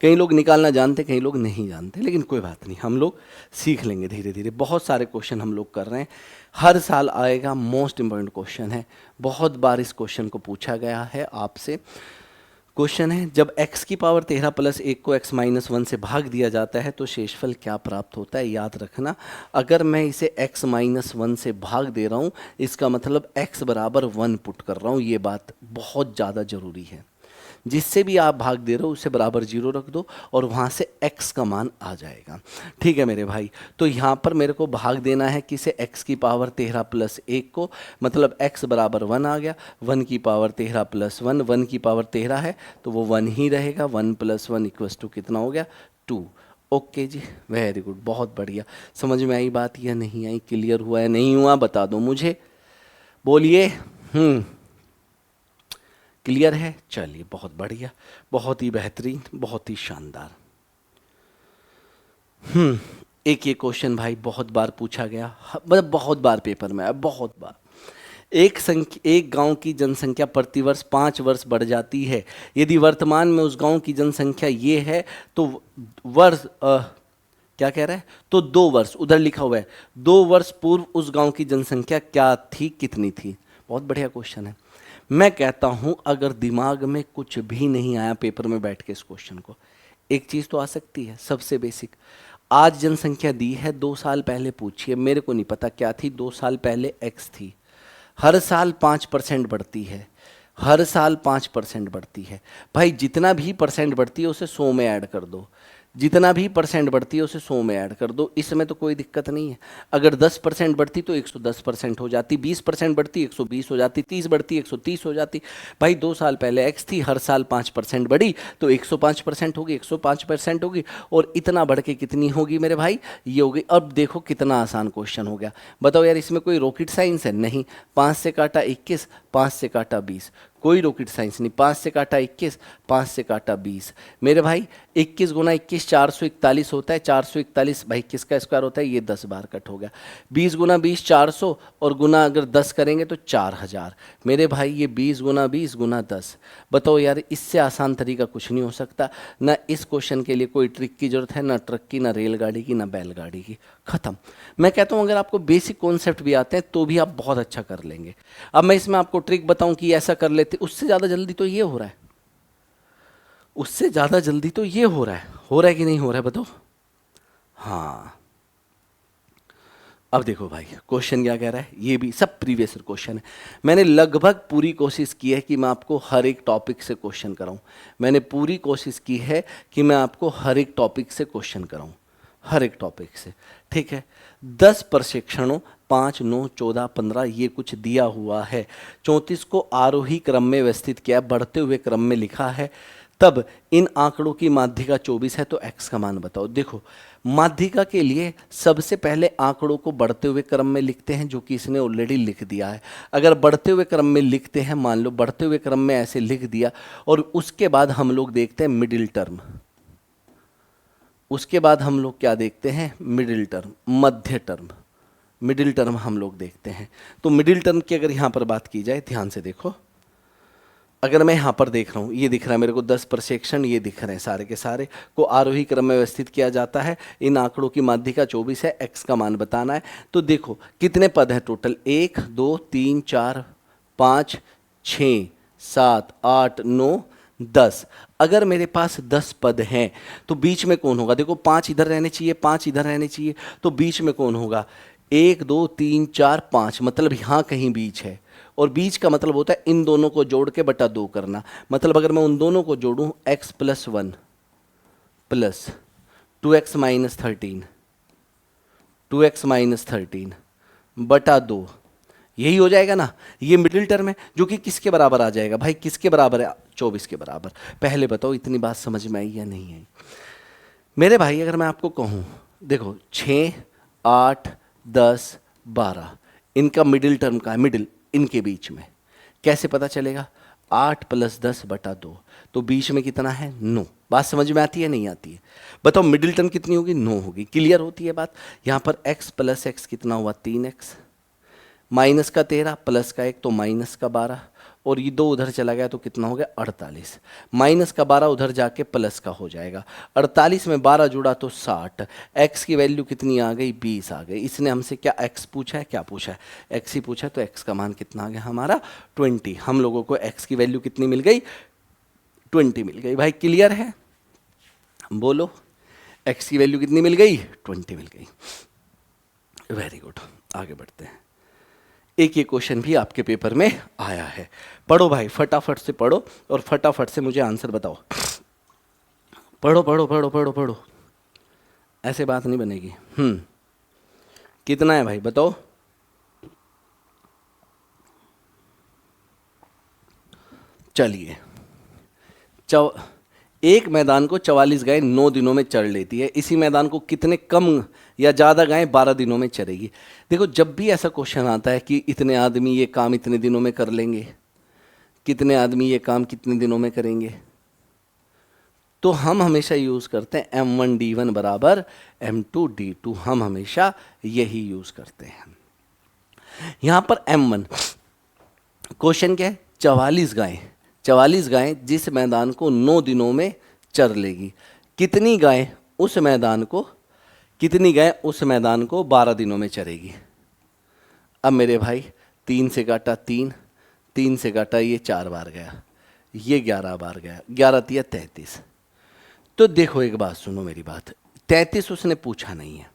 कई लोग निकालना जानते, कई लोग नहीं जानते, लेकिन कोई बात नहीं, हम लोग सीख लेंगे धीरे धीरे। बहुत सारे क्वेश्चन हम लोग कर रहे हैं, हर साल आएगा, मोस्ट इम्पोर्टेंट क्वेश्चन है, बहुत बार इस क्वेश्चन को पूछा गया है आपसे। क्वेश्चन है, जब x की पावर 13 प्लस 1 को x माइनस 1 से भाग दिया जाता है तो शेषफल क्या प्राप्त होता है? याद रखना, अगर मैं इसे x माइनस 1 से भाग दे रहा हूँ, इसका मतलब x बराबर 1 पुट कर रहा हूँ। ये बात बहुत ज़्यादा ज़रूरी है। जिससे भी आप भाग दे रहे हो उसे बराबर 0 रख दो और वहाँ से x का मान आ जाएगा। ठीक है मेरे भाई, तो यहाँ पर मेरे को भाग देना है किसे? x की पावर 13 प्लस 1 को, मतलब x बराबर 1 आ गया। 1 की पावर 13 प्लस 1, 1 की पावर 13 है तो वो 1 ही रहेगा। 1 प्लस 1 इक्वल्स टू कितना हो गया? 2। ओके जी, वेरी गुड, बहुत बढ़िया। समझ में आई बात या नहीं आई? क्लियर हुआ या नहीं हुआ बता दो मुझे, बोलिए। क्लियर है? चलिए, बहुत बढ़िया, बहुत ही बेहतरीन, बहुत ही शानदार। एक ये क्वेश्चन भाई बहुत बार पूछा गया, मतलब बहुत बार पेपर में आया, बहुत बार। एक गांव की जनसंख्या प्रतिवर्ष 5 वर्ष बढ़ जाती है। यदि वर्तमान में उस गांव की जनसंख्या ये है तो वर्ष क्या कह रहा है? तो 2 वर्ष, उधर लिखा हुआ है 2 वर्ष पूर्व उस गांव की जनसंख्या क्या थी, कितनी थी? बहुत बढ़िया क्वेश्चन है। मैं कहता हूं अगर दिमाग में कुछ भी नहीं आया पेपर में बैठ के इस क्वेश्चन को, एक चीज तो आ सकती है, सबसे बेसिक। आज जनसंख्या दी है, 2 साल पहले पूछिए, मेरे को नहीं पता क्या थी, 2 साल पहले x थी। हर साल 5% बढ़ती है, हर साल 5% बढ़ती है। भाई जितना भी परसेंट बढ़ती है उसे 100 में ऐड कर दो, जितना भी परसेंट बढ़ती है उसे 100 में ऐड कर दो, इसमें तो कोई दिक्कत नहीं है। अगर 10% बढ़ती तो 110% हो जाती, 20% बढ़ती 120 हो जाती, 30 बढ़ती 130 हो जाती। भाई 2 साल पहले x थी, हर साल 5% बढ़ी तो 105% होगी, 105% होगी, और इतना बढ़ के कितनी होगी मेरे भाई? ये होगी। अब देखो कितना आसान क्वेश्चन हो गया, बताओ यार इसमें कोई रॉकेट साइंस है? नहीं। 5 से काटा 21, 5 से काटा 20, कोई रॉकेट साइंस नहीं। 5 से काटा 21, 5 से काटा 20, मेरे भाई 21 गुना 21 441 होता है। 441 भाई किसका स्क्वायर होता है? ये 10 बार कट हो गया। 20 गुना 20 400, और गुना अगर 10 करेंगे तो 4000। मेरे भाई ये 20 गुना 20 गुना 10, बताओ यार इससे आसान तरीका कुछ नहीं हो सकता। ना इस क्वेश्चन के लिए कोई ट्रिक की जरूरत है, ना ट्रक की, ना रेलगाड़ी की, ना बैलगाड़ी की, खत्म। मैं कहता हूँ अगर आपको बेसिक कॉन्सेप्ट भी आते हैं तो भी आप बहुत अच्छा कर लेंगे। अब मैं इसमें आपको ट्रिक बताऊं कि ऐसा कर लेते, उससे ज़्यादा जल्दी तो ये हो रहा है, उससे ज़्यादा जल्दी तो ये हो रहा है कि नहीं हो रहा है बताओ? हाँ, अब देखो भाई क्वेश्चन क्या कह रहा है, ये भी सब प्रीवियस क्वेश्चन है। मैंने लगभग पूरी कोशिश की है कि मैं आपको हर एक टॉपिक से क्वेश्चन कराऊं। मैंने पूरी कोशिश की है कि मैं आपको हर एक टॉपिक से क्वेश्चन कराऊं, हर एक टॉपिक से, ठीक है। 10 प्रशिक्षणों 5, 9, 14, 15 ये कुछ दिया हुआ है। 34 को आरोही क्रम में व्यवस्थित किया, बढ़ते हुए क्रम में लिखा है, तब इन आंकड़ों की माध्यिका 24 है, तो x का मान बताओ। देखो माध्यिका के लिए सबसे पहले आंकड़ों को बढ़ते हुए क्रम में लिखते हैं, जो कि इसने ऑलरेडी लिख दिया है। अगर बढ़ते हुए क्रम में लिखते हैं, मान लो बढ़ते हुए क्रम में ऐसे लिख दिया, और उसके बाद हम लोग देखते हैं मिडिल टर्म। उसके बाद हम लोग क्या देखते हैं? मिडिल टर्म, मध्य टर्म, मिडिल टर्म हम लोग देखते हैं। तो मिडिल टर्म की अगर यहाँ पर बात की जाए, ध्यान से देखो, अगर मैं यहाँ पर देख रहा हूँ, ये दिख रहा है मेरे को 10 प्रशिक्षण, ये दिख रहे हैं सारे के सारे को आरोही क्रम में व्यवस्थित किया जाता है। इन आंकड़ों की माध्यिका 24 है, x का मान बताना है। तो देखो कितने पद हैं टोटल? 1, 2, 3, 4, 5, 6, 7, 8, 9, 10। अगर मेरे पास 10 पद हैं तो बीच में कौन होगा? देखो 5 इधर रहने चाहिए, 5 इधर रहने चाहिए, तो बीच में कौन होगा? 1, 2, 3, 4, 5, मतलब यहाँ कहीं बीच है। और बीच का मतलब होता है इन दोनों को जोड़ के बटा 2 करना। मतलब अगर मैं उन दोनों को जोड़ूं, x + 1 प्लस 2x - 13, 2x - 13 बटा 2, यही हो जाएगा ना। ये मिडिल टर्म है, जो कि किसके बराबर आ जाएगा भाई? किसके बराबर है? 24 के बराबर। पहले बताओ इतनी बात समझ में आई या नहीं आई? मेरे भाई अगर मैं आपको कहूँ, देखो 6, 8, 10, 12 इनका मिडिल टर्म का है, मिडिल इनके बीच में कैसे पता चलेगा? 8 + 10 बटा 2, तो बीच में कितना है? 9। बात समझ में आती है नहीं आती है? बताओ मिडिल टर्म कितनी होगी? 9 होगी। क्लियर होती है बात? यहाँ पर x + x कितना हुआ? 3x, माइनस का 13 प्लस का 1 तो माइनस का 12, और ये 2 उधर चला गया तो कितना हो गया? 48। माइनस का 12 उधर जाके प्लस का हो जाएगा। 48 में 12 जुड़ा तो 60। x की वैल्यू कितनी आ गई? 20 आ गई। इसने हमसे क्या x पूछा है? क्या पूछा है? x ही पूछा है, तो x का मान कितना आ गया हमारा? 20। हम लोगों को x की वैल्यू कितनी मिल गई? 20 मिल गई। भाई क्लियर है? बोलो, x की वैल्यू कितनी मिल गई? 20 मिल गई। वेरी गुड, आगे बढ़ते हैं। एक ये क्वेश्चन भी आपके पेपर में आया है, पढ़ो भाई, फटाफट से पढ़ो और फटाफट से मुझे आंसर बताओ। पढ़ो पढ़ो पढ़ो पढ़ो पढ़ो, ऐसे बात नहीं बनेगी। कितना है भाई बताओ? चलिए, एक मैदान को 44 गायें 9 दिनों में चर लेती है, इसी मैदान को कितने कम या ज़्यादा गायें 12 दिनों में चरेगी? देखो जब भी ऐसा क्वेश्चन आता है कि इतने आदमी ये काम इतने दिनों में कर लेंगे, कितने आदमी ये काम कितने दिनों में करेंगे, तो हम हमेशा यूज़ करते हैं M1D1 बराबर M2D2। हम हमेशा यही यूज़ करते हैं। यहाँ पर M1 क्वेश्चन क्या है? 44 गायें, 44 गायें जिस मैदान को 9 दिनों में चर लेगी, कितनी गायें उस मैदान को, कितनी गायें उस मैदान को 12 दिनों में चरेगी? अब मेरे भाई 3 से काटा 3, 3 से काटा ये 4 बार गया, ये 11 बार गया, 11 तिया 33। तो देखो एक बात सुनो मेरी बात, 33 उसने पूछा नहीं है।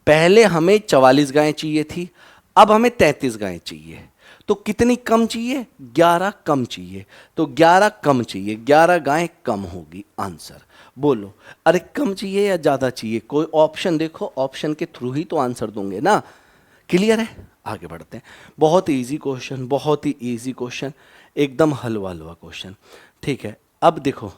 पहले हमें 44 गायें चाहिए थी, अब हमें 33 गायें चाहिए। तो कितनी कम चाहिए? 11 कम चाहिए। तो 11 कम चाहिए, 11 गायें कम होगी। आंसर बोलो, अरे कम चाहिए या ज़्यादा चाहिए? कोई ऑप्शन देखो, ऑप्शन के थ्रू ही तो आंसर दूंगे ना। क्लियर है? आगे बढ़ते हैं। बहुत इजी क्वेश्चन, बहुत ही इजी क्वेश्चन, एकदम हलवा हलवा क्वेश्चन। ठीक है, अब देखो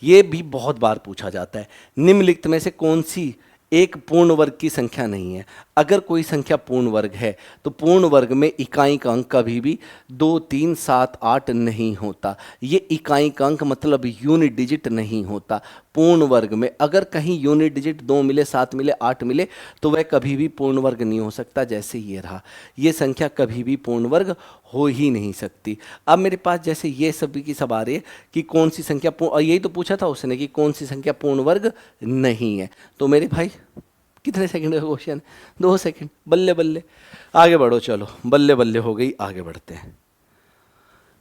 ये भी बहुत बार पूछा जाता है, निम्नलिखित में से कौन सी एक पूर्ण वर्ग की संख्या नहीं है? अगर कोई संख्या पूर्ण वर्ग है तो पूर्ण वर्ग में इकाई का अंक कभी भी 2, 3, 7, 8 नहीं होता। ये इकाई का अंक मतलब यूनिट डिजिट नहीं होता। पूर्ण वर्ग में अगर कहीं यूनिट डिजिट 2 मिले, 7 मिले, 8 मिले तो वह कभी भी पूर्ण वर्ग नहीं हो सकता। जैसे ये रहा, ये संख्या कभी भी पूर्ण वर्ग हो ही नहीं सकती। अब मेरे पास जैसे ये सब की सब आ रही है कि कौन सी संख्या पूर्ण, यही तो पूछा था उसने कि कौन सी संख्या पूर्ण वर्ग नहीं है। तो मेरे भाई कितने सेकंड का क्वेश्चन? 2 सेकंड, बल्ले बल्ले, आगे बढ़ो। चलो बल्ले बल्ले हो गई, आगे बढ़ते हैं।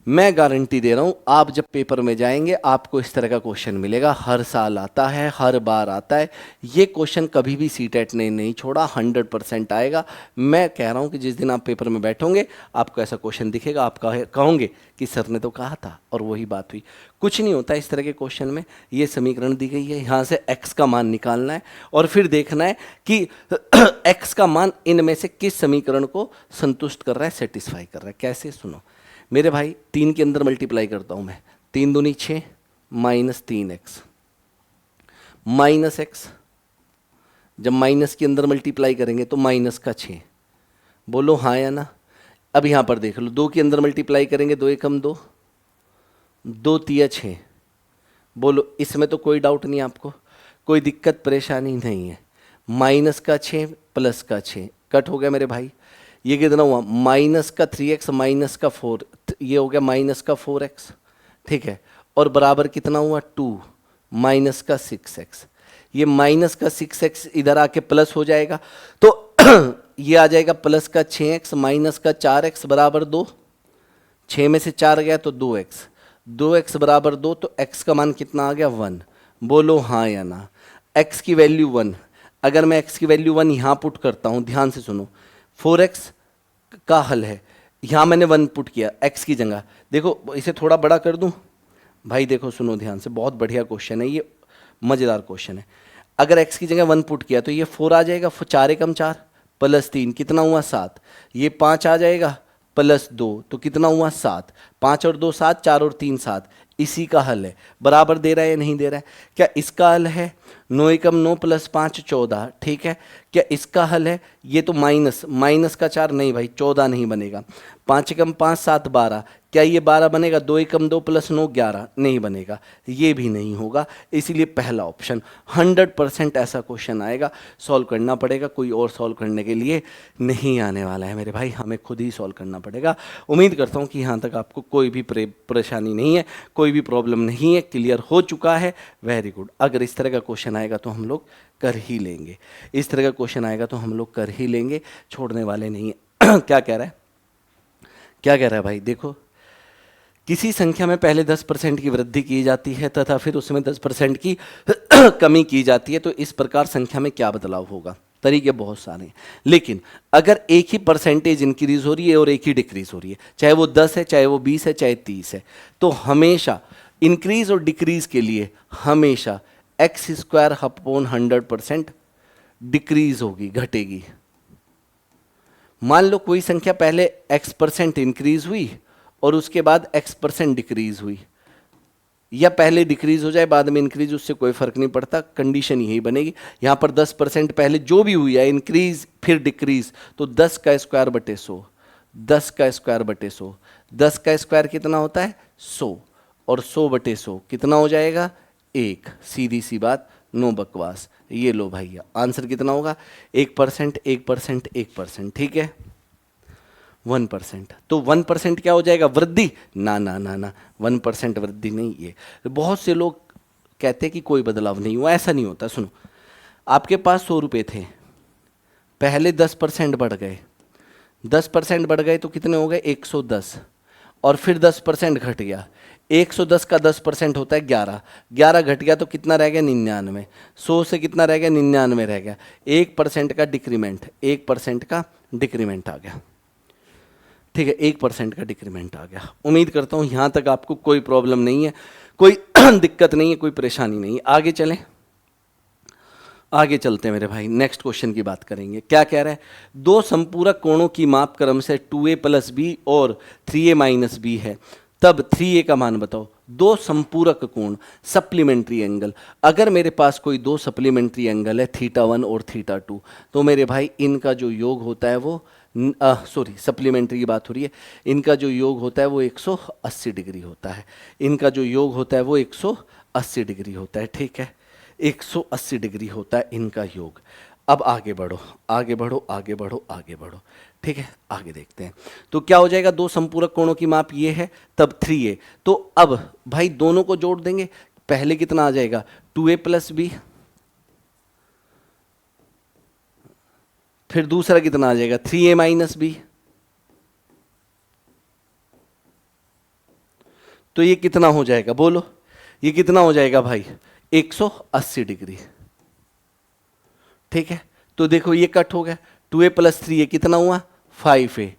मैं गारंटी दे रहा हूं, आप जब पेपर में जाएंगे आपको इस तरह का क्वेश्चन मिलेगा। हर साल आता है, हर बार आता है ये क्वेश्चन, कभी भी सीटेट ने नहीं छोड़ा, 100% आएगा। मैं कह रहा हूं कि जिस दिन आप पेपर में बैठोगे आपको ऐसा क्वेश्चन दिखेगा, आप कहोगे कि सर ने तो कहा था और वही बात हुई। कुछ नहीं होता इस तरह के क्वेश्चन में। ये समीकरण दी गई है, यहाँ से x का मान निकालना है और फिर देखना है कि x का मान इनमें से किस समीकरण को संतुष्ट कर रहा है, सेटिस्फाई कर रहा है। कैसे, सुनो मेरे भाई, 3 के अंदर मल्टीप्लाई करता हूं मैं, 3 दूनी 6 माइनस 3x माइनस x, जब माइनस के अंदर मल्टीप्लाई करेंगे तो माइनस का 6, बोलो हाँ या ना। अब यहां पर देख लो, 2 के अंदर मल्टीप्लाई करेंगे, 2 एकम 2, 2 तिया 6, बोलो इसमें तो कोई डाउट नहीं आपको, कोई दिक्कत परेशानी नहीं है। माइनस का 6 प्लस का 6 कट हो गया मेरे भाई, ये कितना हुआ, माइनस का 3x माइनस का 4, ये हो गया माइनस का 4x, ठीक है। और बराबर कितना हुआ 2 माइनस का 6x, ये माइनस का 6x इधर आके प्लस हो जाएगा तो ये आ जाएगा प्लस का 6x माइनस का 4x बराबर 2, 6 में से 4 गया तो 2x, 2x बराबर 2, तो x का मान कितना आ गया 1, बोलो हाँ या ना। x की वैल्यू 1, अगर मैं x की वैल्यू 1 यहाँ पुट करता हूँ, ध्यान से सुनो, 4x का हल है, यहाँ मैंने 1 पुट किया x की जगह, देखो इसे थोड़ा बड़ा कर दूँ भाई, देखो सुनो ध्यान से, बहुत बढ़िया क्वेश्चन है ये, मज़ेदार क्वेश्चन है। अगर x की जगह 1 पुट किया तो ये 4 आ जाएगा, 4 एकम 4 प्लस 3 कितना हुआ 7, ये 5 आ जाएगा प्लस 2 तो कितना हुआ 7, 5 और 2 7, 4 और 3 7, इसी का हल है। बराबर दे रहा है या नहीं दे रहा है, क्या इसका हल है 9 एकम 9 प्लस 5 14, ठीक है। क्या इसका हल है, ये तो माइनस, माइनस का 4 नहीं भाई, 14 नहीं बनेगा। 5 एकम 5 7 12, क्या ये 12 बनेगा, 2 एकम 2 प्लस 9 11, नहीं बनेगा, ये भी नहीं होगा। इसीलिए पहला ऑप्शन 100% ऐसा क्वेश्चन आएगा, सॉल्व करना पड़ेगा, कोई और सॉल्व करने के लिए नहीं आने वाला है मेरे भाई, हमें खुद ही सॉल्व करना पड़ेगा। उम्मीद करता हूँ कि यहाँ तक आपको कोई भी परेशानी नहीं है, कोई भी प्रॉब्लम नहीं है, क्लियर हो चुका है, वेरी गुड। अगर इस तरह का क्वेश्चन आएगा तो हम लोग कर ही लेंगे, इस तरह का क्वेश्चन आएगा तो हम लोग कर ही लेंगे, छोड़ने वाले नहीं है। क्या कह रहा है, क्या कह रहा है भाई, देखो, किसी संख्या में पहले 10% की वृद्धि की जाती है तथा फिर उसमें 10% की कमी की जाती है, तो इस प्रकार संख्या में क्या बदलाव होगा। तरीके बहुत सारे हैं, लेकिन अगर एक ही परसेंटेज इंक्रीज हो रही है और एक ही डिक्रीज हो रही है, चाहे वो 10 है, चाहे वो 20 है, चाहे 30 है, तो हमेशा इंक्रीज और डिक्रीज के लिए हमेशा एक्स स्क्वायर अपॉन 100% डिक्रीज होगी, घटेगी। मान लो कोई संख्या पहले x% इंक्रीज हुई और उसके बाद x% डिक्रीज हुई, या पहले डिक्रीज हो जाए बाद में इंक्रीज, उससे कोई फर्क नहीं पड़ता, कंडीशन यही बनेगी। यहाँ पर 10% पहले जो भी हुई है इंक्रीज फिर डिक्रीज, तो 10 का स्क्वायर बटे 100, 10 का स्क्वायर बटे 100, 10 का स्क्वायर कितना होता है 100, और 100 बटे 100 कितना हो जाएगा 1, सीधी सी बात, नो बकवास। ये लो भैया, आंसर कितना होगा 1%, 1%, 1%, ठीक है 1%। तो 1% क्या हो जाएगा, वृद्धि, ना ना ना ना, 1% वृद्धि नहीं। ये बहुत से लोग कहते हैं कि कोई बदलाव नहीं हुआ, ऐसा नहीं होता। सुनो, आपके पास 100 रुपये थे, पहले 10% बढ़ गए, 10% बढ़ गए तो कितने हो गए 110, और फिर 10% घट गया, 110 का 10% होता है 11, 11 घट गया तो कितना रह गया 99, 100 से कितना रह गया 99 रह गया, 1% का डिक्रीमेंट, 1% का डिक्रीमेंट आ गया, ठीक है 1% का डिक्रीमेंट आ गया। उम्मीद करता हूँ यहाँ तक आपको कोई प्रॉब्लम नहीं है, कोई दिक्कत नहीं है, कोई परेशानी नहीं है। आगे चलें, आगे चलते हैं मेरे भाई, नेक्स्ट क्वेश्चन की बात करेंगे। क्या कह रहा है, दो संपूरक कोणों की माप क्रम से 2a प्लस बी और 3a माइनस बी है, तब 3a का मान बताओ। दो संपूरक कोण, सप्लीमेंट्री एंगल, अगर मेरे पास कोई दो सप्लीमेंट्री एंगल है θ1 और θ2, तो मेरे भाई इनका जो योग होता है वो सॉरी सप्लीमेंट्री की बात हो रही है, इनका जो योग होता है वो 180 डिग्री होता है, इनका जो योग होता है वो 180 डिग्री होता है, ठीक है 180 डिग्री होता है इनका योग। अब आगे बढ़ो, आगे बढ़ो, आगे बढ़ो, आगे बढ़ो, ठीक है आगे देखते हैं। तो क्या हो जाएगा, दो संपूरक कोणों की माप ये है, तब 3a, तो अब भाई दोनों को जोड़ देंगे, पहले कितना आ जाएगा 2a प्लस बी, फिर दूसरा कितना आ जाएगा 3a माइनस बी, तो ये कितना हो जाएगा बोलो, ये कितना हो जाएगा भाई 180 डिग्री। ठीक है, तो देखो ये कट हो गया, 2a + 3a कितना हुआ 5a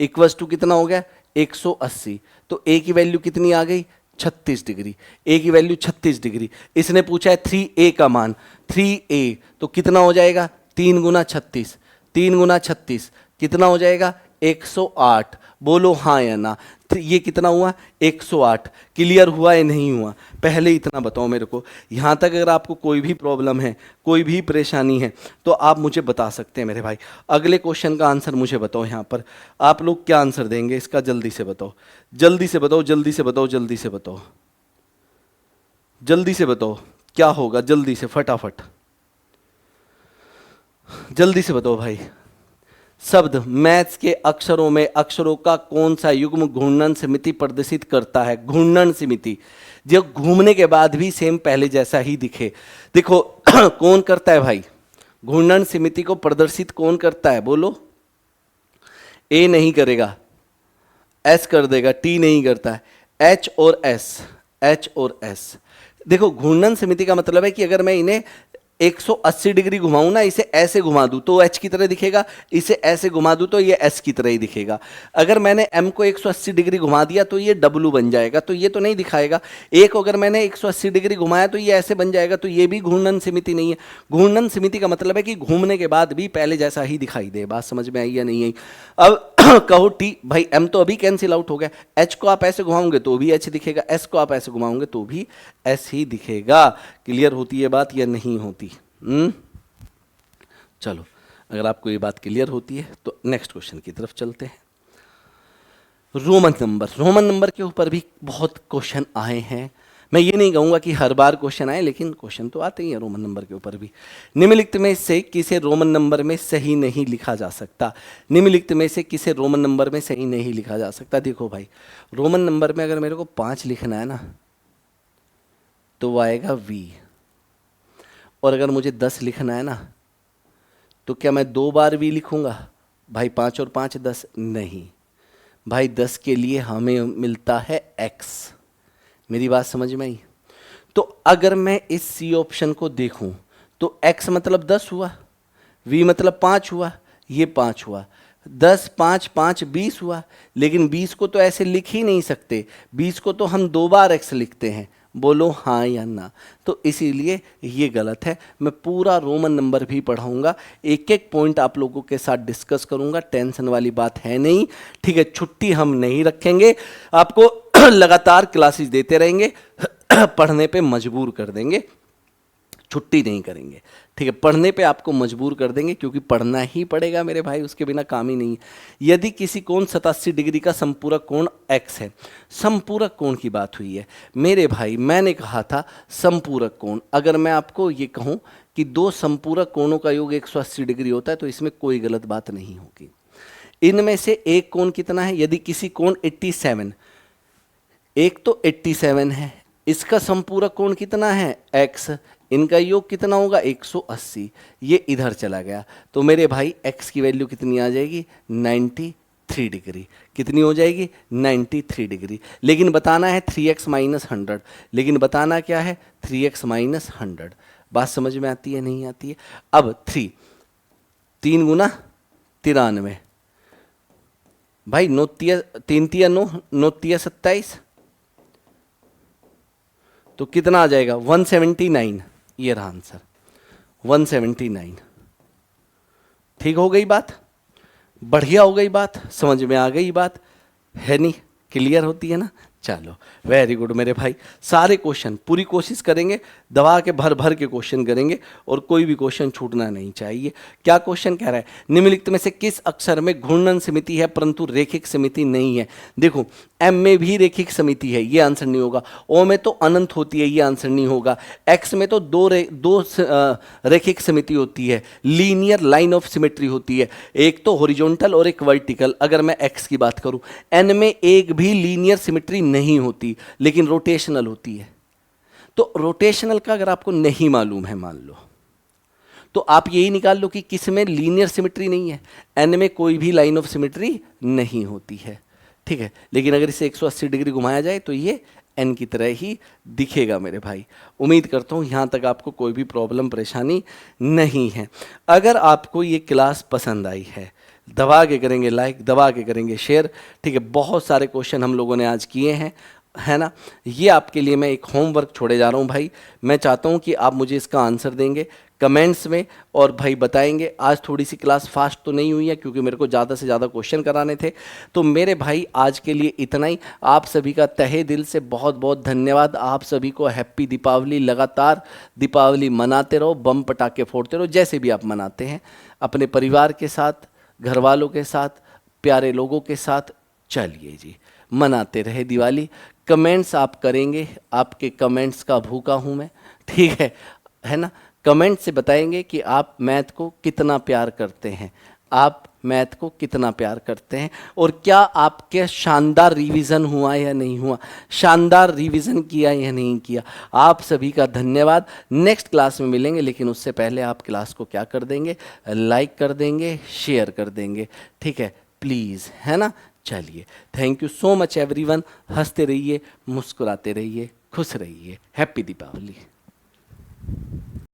इक्वल्स टू कितना हो गया 180। तो a की वैल्यू कितनी आ गई 36 डिग्री, a की वैल्यू 36 डिग्री। इसने पूछा है 3a का मान, 3a तो कितना हो जाएगा 3 गुना 36, 3 गुना 36 कितना हो जाएगा 108। बोलो हाँ या ना। तो ये कितना हुआ 108। क्लियर हुआ या नहीं हुआ, पहले इतना बताओ मेरे को। यहाँ तक अगर आपको कोई भी प्रॉब्लम है, कोई भी परेशानी है तो आप मुझे बता सकते हैं मेरे भाई। अगले क्वेश्चन का आंसर मुझे बताओ। यहाँ पर आप लोग क्या आंसर देंगे इसका, जल्दी से बताओ, जल्दी से बताओ, जल्दी से बताओ, जल्दी से बताओ, जल्दी से बताओ क्या होगा, जल्दी से फटाफट जल्दी से बताओ भाई। शब्द मैथ्स के अक्षरों में अक्षरों का कौन सा युग्म घूर्णन समिति प्रदर्शित करता है। घूर्णन समिति जो घूमने के बाद भी सेम पहले जैसा ही दिखे। देखो कौन करता है भाई घूर्णन समिति को प्रदर्शित, कौन करता है बोलो। ए नहीं करेगा, एस कर देगा, टी नहीं करता है, एच और एस, एच और एस। देखो घूर्णन समिति का मतलब है कि अगर मैं इन्हें 180 डिग्री घुमाऊं ना, इसे ऐसे घुमा दूं तो एच की तरह दिखेगा, इसे ऐसे घुमा दूं तो ये एस की तरह ही दिखेगा। अगर मैंने एम को 180 डिग्री घुमा दिया तो ये डब्लू बन जाएगा, तो ये तो नहीं दिखाएगा। एक अगर मैंने 180 डिग्री घुमाया तो ये ऐसे बन जाएगा, तो ये भी घूर्णन समिति नहीं है। घूर्णन समिति का मतलब है कि घूमने के बाद भी पहले जैसा ही दिखाई दे। बात समझ में आई या नहीं आई। अब कहो टी भाई, एम तो अभी कैंसिल आउट हो गया, एच को आप ऐसे घुमाओगे तो भी एच दिखेगा, एस को आप ऐसे घुमाओगे तो भी एस ही दिखेगा। क्लियर होती है बात या नहीं होती? चलो, अगर आपको ये बात क्लियर होती है तो नेक्स्ट क्वेश्चन की तरफ चलते हैं। रोमन नंबर, रोमन नंबर के ऊपर भी बहुत क्वेश्चन आए हैं। मैं ये नहीं कहूँगा कि हर बार क्वेश्चन आए, लेकिन क्वेश्चन तो आते ही हैं रोमन नंबर के ऊपर भी। निम्नलिखित में से किसे रोमन नंबर में सही नहीं लिखा जा सकता। निम्नलिखित में से किसे रोमन नंबर में सही नहीं लिखा जा सकता। देखो भाई, रोमन नंबर में अगर मेरे को 5 लिखना है ना तो वो आएगा V, और अगर मुझे 10 लिखना है ना तो क्या मैं 2 बार V लिखूंगा भाई? 5 और 5 10 नहीं भाई, 10 के लिए हमें मिलता है X। मेरी बात समझ में आई? तो अगर मैं इस सी ऑप्शन को देखूं तो x मतलब 10 हुआ, v मतलब 5 हुआ, ये 5 हुआ, 10 5 5 20 हुआ। लेकिन 20 को तो ऐसे लिख ही नहीं सकते, 20 को तो हम 2 बार x लिखते हैं। बोलो हाँ या ना। तो इसीलिए ये गलत है। मैं पूरा रोमन नंबर भी पढ़ाऊंगा, एक एक पॉइंट आप लोगों के साथ डिस्कस करूंगा, टेंशन वाली बात है नहीं। ठीक है, छुट्टी हम नहीं रखेंगे, आपको लगातार क्लासेस देते रहेंगे, पढ़ने पे मजबूर कर देंगे, छुट्टी नहीं करेंगे। ठीक है, पढ़ने पे आपको मजबूर कर देंगे, क्योंकि पढ़ना ही पड़ेगा मेरे भाई, उसके बिना काम ही नहीं है। यदि किसी कोण 87 डिग्री का संपूरक कोण x है, संपूरक कोण की बात हुई है मेरे भाई, मैंने कहा था संपूरक कोण। अगर मैं आपको ये कहूं कि 2 संपूरक कोणों का योग 180 डिग्री होता है तो इसमें कोई गलत बात नहीं होगी। इनमें से एक कोण कितना है? यदि किसी कोण 87, एक तो 87 है, इसका संपूरक कोण कितना है x, इनका योग कितना होगा 180, ये इधर चला गया तो मेरे भाई x की वैल्यू कितनी आ जाएगी 93 डिग्री। कितनी हो जाएगी 93 डिग्री। लेकिन बताना है 3x - 100, लेकिन बताना क्या है 3x - 100। बात समझ में आती है नहीं आती है? अब 3 गुना 93 भाई, 9 3 3 9 9 3 27, तो कितना आ जाएगा 179। ये रहा आंसर 179। ठीक हो गई बात, बढ़िया हो गई बात, समझ में आ गई बात है नहीं? क्लियर होती है ना? चलो वेरी गुड मेरे भाई। सारे क्वेश्चन पूरी कोशिश करेंगे, दबा के भर भर के क्वेश्चन करेंगे, और कोई भी क्वेश्चन छूटना नहीं चाहिए। क्या क्वेश्चन कह रहा है? निम्नलिखित में से किस अक्षर में घूर्णन समिति है परंतु रेखिक समिति नहीं है? देखो एम में भी रेखिक समिति है, ये आंसर नहीं होगा। ओ में तो अनंत होती है, ये आंसर नहीं होगा। एक्स में तो दो रेखिक समिति होती है, लीनियर लाइन ऑफ सिमेट्री होती है, एक तो हॉरिजॉन्टल और एक वर्टिकल। अगर मैं एक्स की बात करूं, एन में एक भी लीनियर सिमेट्री नहीं होती, लेकिन रोटेशनल होती है। तो रोटेशनल का अगर आपको नहीं मालूम है, मान लो, तो आप यही निकाल लो कि किस में लीनियर सिमेट्री नहीं है। एन में कोई भी लाइन ऑफ सिमेट्री नहीं होती है। ठीक है, लेकिन अगर इसे 180 डिग्री घुमाया जाए तो ये एन की तरह ही दिखेगा मेरे भाई। उम्मीद करता हूँ यहाँ तक आपको कोई भी प्रॉब्लम परेशानी नहीं है। अगर आपको ये क्लास पसंद आई है, दबा के करेंगे लाइक, दबा के करेंगे शेयर, ठीक है। बहुत सारे क्वेश्चन हम लोगों ने आज किए हैं, है ना। ये आपके लिए मैं एक होमवर्क छोड़े जा रहा हूँ भाई। मैं चाहता हूँ कि आप मुझे इसका आंसर देंगे कमेंट्स में और भाई बताएंगे। आज थोड़ी सी क्लास फास्ट तो नहीं हुई है क्योंकि मेरे को ज़्यादा से ज़्यादा क्वेश्चन कराने थे। तो मेरे भाई आज के लिए इतना ही। आप सभी का तहे दिल से बहुत बहुत धन्यवाद। आप सभी को हैप्पी दीपावली। लगातार दीपावली मनाते रहो, बम पटाखे फोड़ते रहो, जैसे भी आप मनाते हैं, अपने परिवार के साथ, घर वालों के साथ, प्यारे लोगों के साथ चलिए जी, मनाते रहे दिवाली। कमेंट्स आप करेंगे, आपके कमेंट्स का भूखा हूँ मैं, ठीक है ना। कमेंट से बताएंगे कि आप मैथ को कितना प्यार करते हैं, आप मैथ को कितना प्यार करते हैं, और क्या आपके शानदार रिवीजन हुआ या नहीं हुआ, शानदार रिवीजन किया या नहीं किया। आप सभी का धन्यवाद। नेक्स्ट क्लास में मिलेंगे, लेकिन उससे पहले आप क्लास को क्या कर देंगे, लाइक कर देंगे, शेयर कर देंगे, ठीक है प्लीज़, है ना। चलिए, thank you so much everyone. हंसते रहिए, मुस्कुराते रहिए, खुश रहिए। हैप्पी दीपावली।